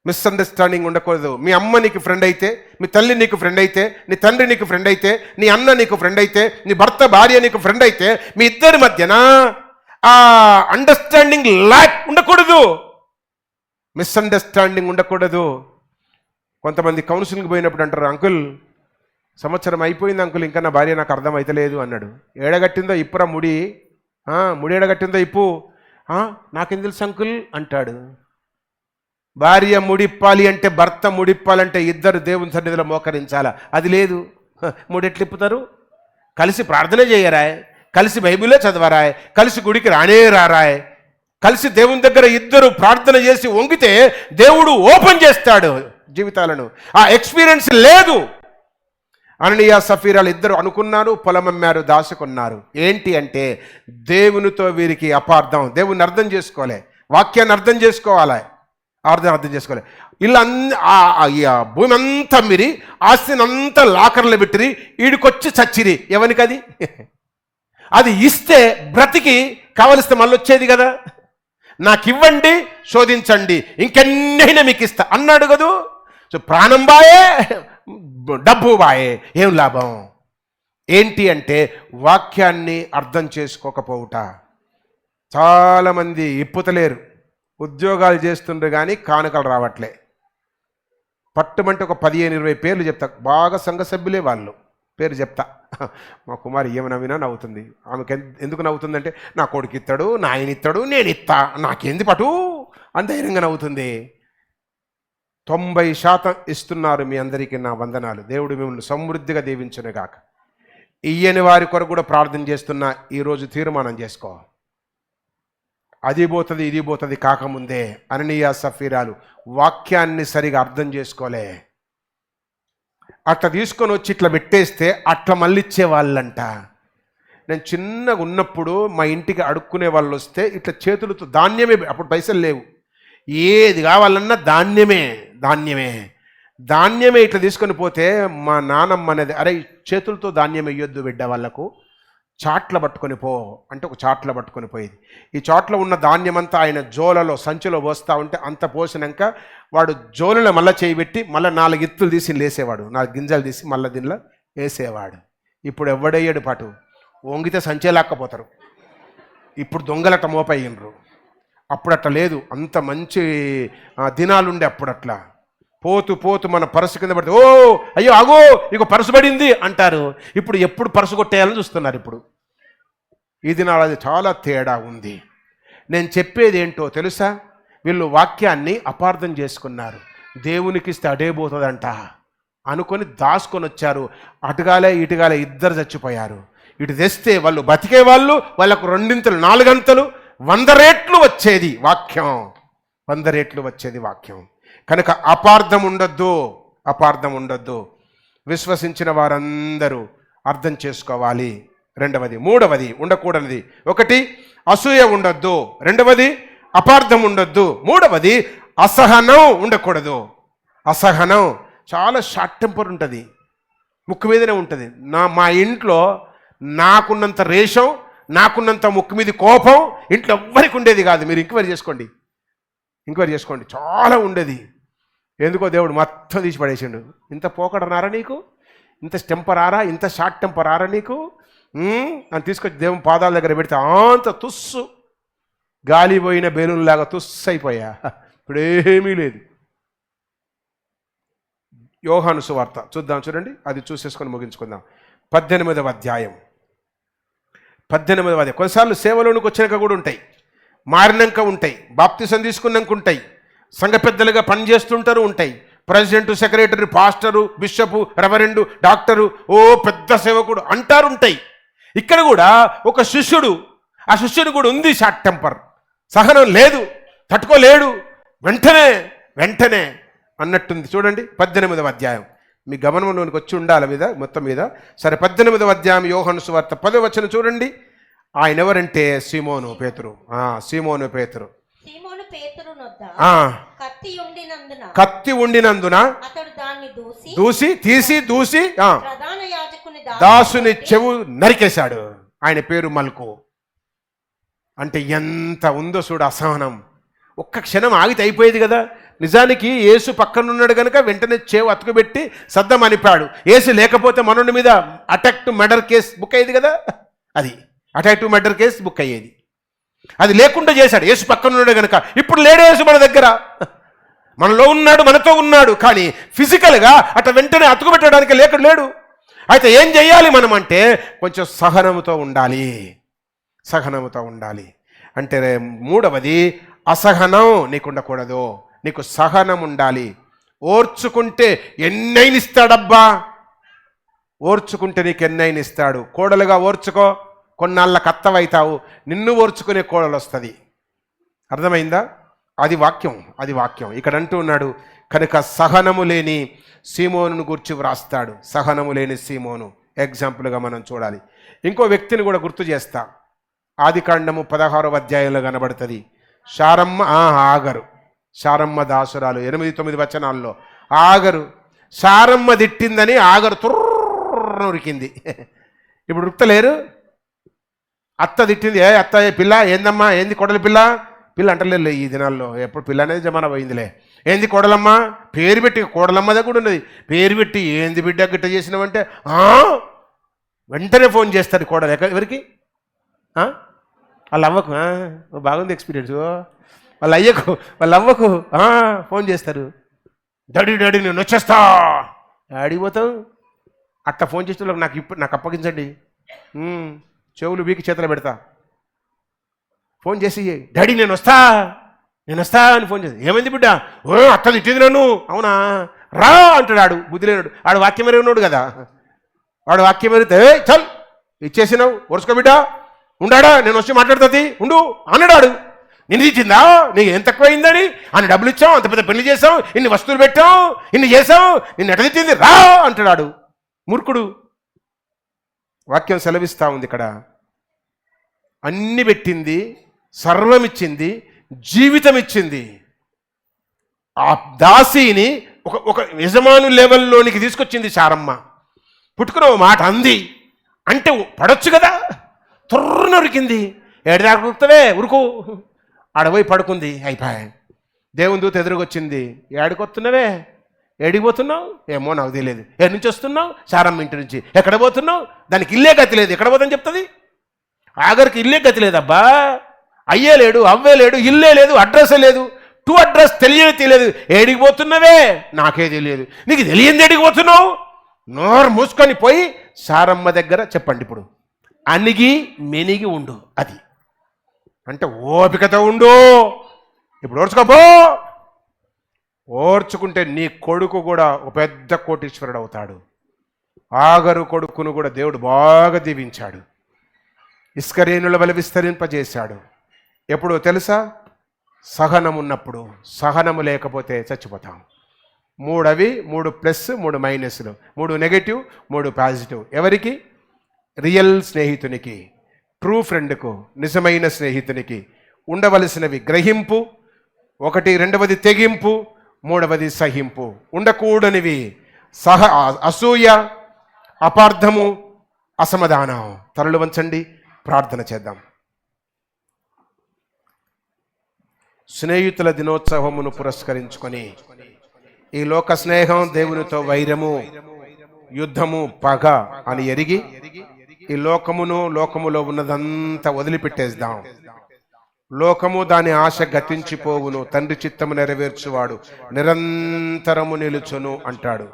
[SPEAKER 2] మిస్అండర్స్టాండింగ్ ఉండకూడదు. మీ అమ్మ నీకు ఫ్రెండ్ అయితే, మీ తల్లి నీకు ఫ్రెండ్ అయితే, నీ తండ్రి నీకు ఫ్రెండ్ అయితే, నీ అన్న నీకు ఫ్రెండ్ అయితే, నీ భర్త భార్య నీకు ఫ్రెండ్ అయితే, మీ ఇద్దరి మధ్యన ఆ అండర్స్టాండింగ్ ల్యాక్ ఉండకూడదు. మిస్అండర్స్టాండింగ్ ఉండకూడదు. కొంతమంది కౌన్సిలింగ్కి పోయినప్పుడు అంటారు, అంకుల్ సంవత్సరం అయిపోయింది అంకుల్, ఇంకా నా భార్య నాకు అర్థం అయితలేదు అన్నాడు. ఏడగట్టిందో ఇప్పురా ముడి, ముడి ఏడగట్టిందో ఇప్పు. నాకేం తెలుసు అంకుల్ అంటాడు. భార్య ముడిప్పాలి అంటే, భర్త ముడిప్పాలంటే ఇద్దరు దేవుని సన్నిధిలో మోకరించాలా? అది లేదు. ముడెట్లిప్పుతారు? కలిసి ప్రార్థన చేయరాయ్, కలిసి బైబిలే చదవరాయ్, కలిసి గుడికి రానే రారాయ్, కలిసి దేవుని దగ్గర ఇద్దరు ప్రార్థన చేసి వంగితే దేవుడు ఓపెన్ చేస్తాడు జీవితాలను. ఆ ఎక్స్పీరియన్స్ లేదు. అననీయ సఫీరాలు ఇద్దరు అనుకున్నారు, పొలం అమ్మారు, దాచుకున్నారు. ఏంటి అంటే దేవునితో వీరికి అపార్థం. దేవుని అర్థం చేసుకోలే, వాక్యాన్ని అర్థం చేసుకోవాలి, అర్థం చేసుకోలే. ఇలా భూమి అంతా మీరి, ఆస్తిని అంతా లాకర్లు పెట్టిరి, ఈడికొచ్చి చచ్చిరి. ఎవరికి అది? అది ఇస్తే బ్రతికి కావలిస్తే మళ్ళీ వచ్చేది కదా. నాకు ఇవ్వండి, శోధించండి, ఇంకెన్నైనా మీకు ఇస్తా అన్నాడు కదూ. సో ప్రాణం బాయే, డబ్బు బాయే, ఏం లాభం? ఏంటి అంటే వాక్యాన్ని అర్థం చేసుకోకపోవుట. చాలామంది ఇప్పుతలేరు, ఉద్యోగాలు చేస్తుండ్రు కానీ కానుకలు రావట్లే. పట్టుమంటే ఒక 15-20 పేర్లు చెప్తా, బాగా సంఘ సభ్యులే వాళ్ళు. పేరు చెప్తా, మా కుమారి ఏమి నవ్వినా నవ్వుతుంది. ఆమెకి ఎందుకు నవ్వుతుందంటే, నా కొడుకు ఇస్తాడు, నా ఆయన ఇస్తాడు, నేను ఇస్తా, నాకేంది పటు అని ధైర్యంగా నవ్వుతుంది. 90% ఇస్తున్నారు. మీ అందరికీ నా వందనాలు. దేవుడు మిమ్మల్ని సమృద్ధిగా దీవించును గాక. ఇయ్యని వారి కొరకు కూడా ప్రార్థన చేస్తున్నా. ఈరోజు తీర్మానం చేసుకో, అది పోతుంది ఇది పోతుంది కాకముందే. అననీయ సఫీరాలు వాక్యాన్ని సరిగా అర్థం చేసుకోలే. అట్లా తీసుకొని వచ్చి ఇట్లా పెట్టేస్తే అట్లా మళ్ళీ ఇచ్చేవాళ్ళంట. నేను చిన్నగా ఉన్నప్పుడు మా ఇంటికి అడుక్కునే వాళ్ళు వస్తే ఇట్లా చేతులతో ధాన్యమే, అప్పుడు పైసలు లేవు, ఏది కావాలన్నా ధాన్యమే ఇట్లా తీసుకొని పోతే మా నానమ్మ అనేది, అరే చేతులతో ధాన్యం వేయొద్దు బిడ్డ, వాళ్ళకు చాట్ల పట్టుకొని పో అంటే ఒక చాట్ల పట్టుకొని పోయేది. ఈ చాట్లో ఉన్న ధాన్యం అంతా ఆయన జోలలో సంచిలో పోస్తూ ఉంటే అంత పోసినాక వాడు జోలలో మళ్ళీ చేయబెట్టి మళ్ళీ 4 ఇత్తులు తీసి లేసేవాడు, 4 గింజలు తీసి మళ్ళీ దీనిలో వేసేవాడు. ఇప్పుడు ఎవడయ్యాడు పాటు, వంగితే సంచే లాక్కపోతారు. ఇప్పుడు దొంగలట మోపయ్యిండ్రు. అప్పుడు అట్లా లేదు, అంత మంచి దినాలుండే అప్పుడు. అట్లా పోతూ మన పరసు కింద పడితే, ఓ అయ్యో ఆగో నీకు పరసు పడింది అంటారు. ఇప్పుడు ఎప్పుడు పరసు కొట్టేయాలని చూస్తున్నారు. ఇప్పుడు ఈ దినాలు అది చాలా తేడా ఉంది. నేను చెప్పేది ఏంటో తెలుసా, వీళ్ళు వాక్యాన్ని అపార్థం చేసుకున్నారు. దేవునికి ఇస్తే అడే పోతుందంట అనుకొని దాచుకొని వచ్చారు. అటుగాలే ఇటుగాలే ఇద్దరు చచ్చిపోయారు. ఇటు తెస్తే వాళ్ళు బతికే వాళ్ళు, వాళ్ళకు 2 4 100 రెట్లు వచ్చేది వాక్యం, 100 రెట్లు వచ్చేది వాక్యం. కనుక అపార్థం ఉండొద్దు. విశ్వసించిన వారందరూ అర్థం చేసుకోవాలి. రెండవది, మూడవది ఉండకూడనిది, 1 అసూయ ఉండొద్దు, 2వది అపార్థం ఉండొద్దు, 3వది అసహనం ఉండకూడదు. అసహనం చాలా షార్ట్ టెంపర్ ఉంటుంది, ముక్కు మీదనే ఉంటుంది. మా ఇంట్లో నాకున్నంత రేషం, నాకున్నంత ముక్కు మీద కోపం ఇంట్లో ఎవ్వరికి ఉండేది కాదు. మీరు ఎంక్వైరీ చేసుకోండి, చాలా ఉండేది. ఎందుకో దేవుడు మొత్తం తీసి పడేసిండు. ఇంత పోకడనారా నీకు, ఇంత టెంపరారా, ఇంత షార్ట్ టెంపరారా నీకు అని తీసుకొచ్చి దేవుని పాదాల దగ్గర పెడితే అంత తుస్సు, గాలి పోయిన బెలూన్లాగా తుస్సు అయిపోయా. ఇప్పుడేమీ లేదు. యోహాను సువార్త చూద్దాం, చూడండి, అది చూసేసుకొని ముగించుకుందాం. 18వ అధ్యాయం. కొన్నిసార్లు సేవలోనికి వచ్చినాక కూడా ఉంటాయి, మారినాక ఉంటాయి, బాప్తిసం తీసుకున్నాక ఉంటాయి, సంఘ పెద్దలుగా పనిచేస్తుంటారు ఉంటాయి, president, secretary, pastor, bishop, reverend, doctor, ఓ పెద్ద సేవకుడు అంటారు ఉంటాయి. ఇక్కడ కూడా ఒక శిష్యుడు, ఆ శిష్యుడు కూడా ఉంది షార్ట్ టెంపర్, సహనం లేదు, తట్టుకోలేడు, వెంటనే అన్నట్టుంది. చూడండి 18వ అధ్యాయం, మీ గమనంలోనికి వచ్చి ఉండాలి మీద మొత్తం మీద. సరే, 18వ అధ్యాయం యోహాను సువార్త 10వ వచనం చూడండి. ఆయన ఎవరంటే సీమోను పేతురు. సీమోను పేతురు కత్తి ఉండినందున
[SPEAKER 3] అతడు దాన్ని
[SPEAKER 2] దూసి
[SPEAKER 3] ప్రధాన యాజకుని
[SPEAKER 2] దాసుని చెవు నరికేశాడు. ఆయన పేరు మల్కు. అంటే ఎంత ఉందో చూడు అసహనం. ఒక్క క్షణం ఆగితే అయిపోయేది కదా. నిజానికి యేసు పక్కనున్నాడు కనుక వెంటనే చెవు అతుకుబెట్టి సద్దం అనిపాడు. యేసు లేకపోతే మనోడి మీద attack to murder case book అయ్యేది కదా. అది attack to murder case book అయ్యేది. అది లేకుండా చేశాడు యేసు పక్కనున్నాడు కనుక. ఇప్పుడు లేడు యేసు మన దగ్గర, మనలో ఉన్నాడు, మనతో ఉన్నాడు. కానీ ఫిజికల్గా అట్లా వెంటనే అతుకుబెట్టడానికి లేడు. అయితే ఏం చేయాలి మనం అంటే కొంచెం సహనముతో ఉండాలి. సహనముతో ఉండాలి అంటే మూడవది అసహనం నీకు ఉండకూడదు. నీకు సహనం ఉండాలి. ఓర్చుకుంటే ఎన్నైనా ఇస్తాడబ్బా. ఓర్చుకుంటే నీకు ఎన్నైనా ఇస్తాడు. కోడలుగా ఓర్చుకో, కొన్నాళ్ళకి అత్తవైతావు. నిన్ను ఓర్చుకునే కోడలు వస్తుంది. అర్థమైందా? అది వాక్యం, అది వాక్యం. ఇక్కడ అంటూ ఉన్నాడు కనుక సహనము లేని సీమోనును గురించి వ్రాస్తాడు. సహనము లేని సీమోను ఎగ్జాంపుల్గా మనం చూడాలి. ఇంకో వ్యక్తిని కూడా గుర్తు చేస్తా. ఆదికాండము 16వ అధ్యాయంలో కనబడుతుంది. ఆగరు, శారమ్మ దాసురాలు. 8-9 వచనాల్లో ఆగరు శారమ్మ తిట్టిందని ఆగరు ఉరికింది. ఇప్పుడు ఉరుకుతలేరు. అత్త తిట్టింది, ఏ అత్త పిల్ల ఏందమ్మా, ఏంది కొడలి పిల్ల పిల్ల అంటలే ఈ దినాల్లో. ఎప్పుడు పిల్ల అనేది జమానా పోయిందిలే. ఏంది కోడలమ్మ, పేరు పెట్టి కోడలమ్మ దగ్గర కూడా ఉన్నది. పేరు పెట్టి ఏంది బిడ్డ గిట్ట చేసినావంటే వెంటనే ఫోన్ చేస్తారు కోడలు. ఎవరికి? వాళ్ళ అవ్వకు. బాగుంది ఎక్స్పీరియన్స్. వాళ్ళ అయ్యకు, వాళ్ళ అవ్వకు ఫోన్ చేస్తారు. డాడీ నేను వచ్చేస్తా. ఆడిపోతావు. అట్లా ఫోన్ చేసిన నాకు అప్పగించండి, చెవులు వీకి చేతులు పెడతా. ఫోన్ చేసి డాడీ నేను వస్తా అని ఫోన్ చేసి, ఏమైంది బిడ్డ? అత్త తిట్టింది నన్ను. అవునా, రా అంటాడు. బుద్ధి లేనాడు. ఆడు వాక్యం ఎరిగినాడు కదా. వాడు వాక్యం ఎరిగితే చల్ ఇచ్చేసినావు, వరుసుకో బిడ్డ, ఉండాడా, నేను వచ్చి మాట్లాడుతుంది ఉండు అన్నాడు. నిన్ను తిట్టిందా, నీకు ఏం తక్కువైందని? అని డబ్బులు ఇచ్చాం, అంత పెద్ద పెళ్లి చేసాం, ఇన్ని వస్తువులు పెట్టాం, ఇన్ని చేసాం, నిన్ను ఎట తిట్టింది రా అంటున్నాడు. మూర్ఖుడు. వాక్యం సెలవిస్తూ ఉంది ఇక్కడ. అన్ని పెట్టింది, సర్వం ఇచ్చింది, జీవితం ఇచ్చింది. ఆ దాసిని ఒక యజమాను లెవెల్లోనికి తీసుకొచ్చింది శారమ్మ. పుట్టుకున్న మాట అంది అంటే పడొచ్చు కదా. తుర్రునరికింది. ఏడాది ఉరుకుతావే, ఉరుకు. ఆడపోయి పడుకుంది. అయిపోయాయి. దేవుని దూత ఎదురుకొచ్చింది. ఏడికొస్తున్నావే, ఏడిపోతున్నావు? ఏమో నాకు తెలియదు. ఎక్కడి నుంచి వస్తున్నావు? శారమ్మ ఇంటి నుంచి. ఎక్కడ పోతున్నావు? దానికి ఇల్లే గతి లేదు. ఎక్కడ పోతాని చెప్తుంది? ఆఖరికి ఇల్లే గతి లేదబ్బా. అయ్యే లేడు, అవ్వే లేడు, ఇల్లే లేదు, అడ్రస్ లేదు. అడ్రస్ తెలియదు. ఏడికి పోతున్నావే? నాకే తెలియదు. నీకు తెలియంది ఏడికి పోతున్నావు? నోరు మూసుకొని పోయి శారమ్మ దగ్గర చెప్పండి. ఇప్పుడు అణిగి మెనిగి ఉండు. అది అంటే ఓపికతో ఉండు. ఇప్పుడు ఓర్చుకోపో. ఓర్చుకుంటే నీ కొడుకు కూడా ఒక పెద్ద కోటీశ్వరుడు అవుతాడు. ఆగరు కొడుకును కూడా దేవుడు బాగా దీవించాడు. ఇస్కరేణుల వలె విస్తరింపజేశాడు. ఎప్పుడో తెలుసా? సహనం ఉన్నప్పుడు. సహనము లేకపోతే చచ్చిపోతాం. 3 అవి, 3 ప్లస్, 3 మైనస్లు, 3 నెగటివ్, 3 పాజిటివ్. ఎవరికి? రియల్ స్నేహితునికి, ట్రూ ఫ్రెండ్కు, నిజమైన స్నేహితునికి ఉండవలసినవి గ్రహింపు 1, 2వది తెగింపు, 3వది సహింపు. ఉండకూడనివి అసూయ, అపార్థము, అసమాధానం. తలలు వంచండి, ప్రార్థన చేద్దాం. స్నేహితుల దినోత్సవమును పురస్కరించుకొని ఈ లోక స్నేహం, దేవునితో వైరము, యుద్ధము, పగ అని ఎరిగి ఈ లోకములో ఉన్నదంతా వదిలిపెట్టేద్దాం. లోకము దాని ఆశ గతించిపోవును, తండ్రి చిత్తము నెరవేర్చువాడు నిరంతరము నిలుచును అంటాడు.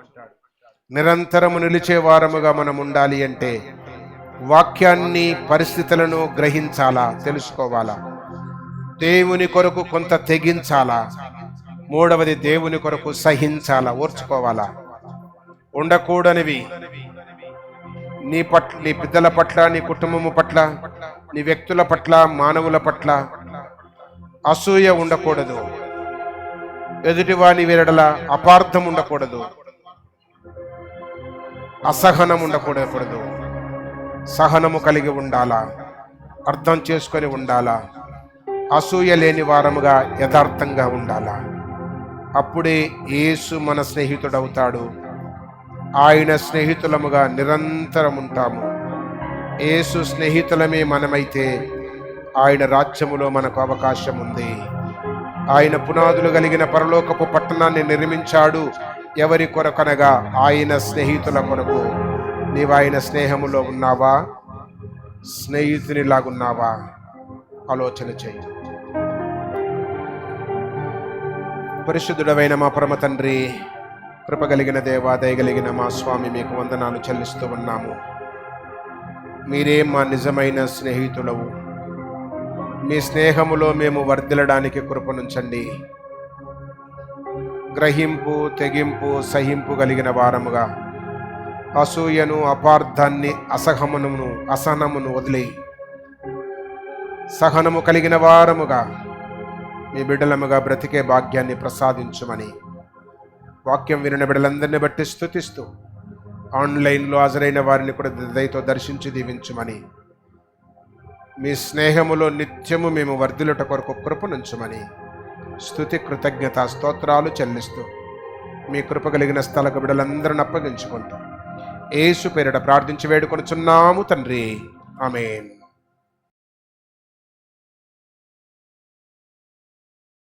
[SPEAKER 2] నిరంతరము నిలిచే వారముగా మనం ఉండాలి అంటే వాక్యాన్ని, పరిస్థితులను గ్రహించాలా, తెలుసుకోవాలా. దేవుని కొరకు కొంత తెగించాలా. 3వది దేవుని కొరకు సహించాలా, ఓర్చుకోవాలా. ఉండకూడనివి నీ పెద్దల పట్ల, నీ కుటుంబము పట్ల, నీ వ్యక్తుల పట్ల, మానవుల పట్ల అసూయ ఉండకూడదు. ఎదుటివాని వెరడల అపార్థం ఉండకూడదు. అసహనం ఉండకూడదు. సహనము కలిగి ఉండాలా, అర్థం చేసుకొని ఉండాలా. అసూయ లేని వారముగా యథార్థంగా ఉండాలా. అప్పుడే యేసు మన స్నేహితుడవుతాడు. ఆయన స్నేహితులముగా నిరంతరం ఉంటాము. యేసు స్నేహితులమే మనమైతే ఆయన రాజ్యములో మనకు అవకాశం ఉంది. ఆయన పునాదులు కలిగిన పరలోకపు పట్టణాన్ని నిర్మించాడు. ఎవరి కొరకనగా ఆయన స్నేహితుల కొరకు. నీవు ఆయన స్నేహములో ఉన్నావా? స్నేహితునిలాగున్నావా? ఆలోచన చేయి. పరిశుద్ధుడవైన మా పరమ తండ్రి, కృపగలిగిన దేవా, దయగలిగిన మా స్వామి, మీకు వందనాలు చెల్లిస్తూ ఉన్నాము. మీరే మా నిజమైన స్నేహితులవు. మీ స్నేహములో మేము వర్ధిల్లడానికి కృపనుంచండి. గ్రహింపు, తెగింపు, సహింపు కలిగిన వారముగా, అసూయను, అపార్థాన్ని, అసహనమును వదిలి సహనము కలిగిన వారముగా మీ బిడ్డలముగా బ్రతికే భాగ్యాన్ని ప్రసాదించుమని వాక్యం వినిన బిడ్డలందరినీ బట్టి స్తుతిస్తూ, ఆన్లైన్లో హాజరైన వారిని కూడా దయతో దర్శించి దీవించుమని, మీ స్నేహములో నిత్యము మేము వర్ధిల్లుట కొరకు కృపనుంచుమని స్తుతి, కృతజ్ఞత, స్తోత్రాలు చెల్లిస్తూ మీ కృప కలిగిన స్థలకు బిడ్డలందరిని అప్పగించుకుంటూ యేసు పేరిట ప్రార్థించి వేడుకొనుచున్నాము తండ్రి. ఆమేన్.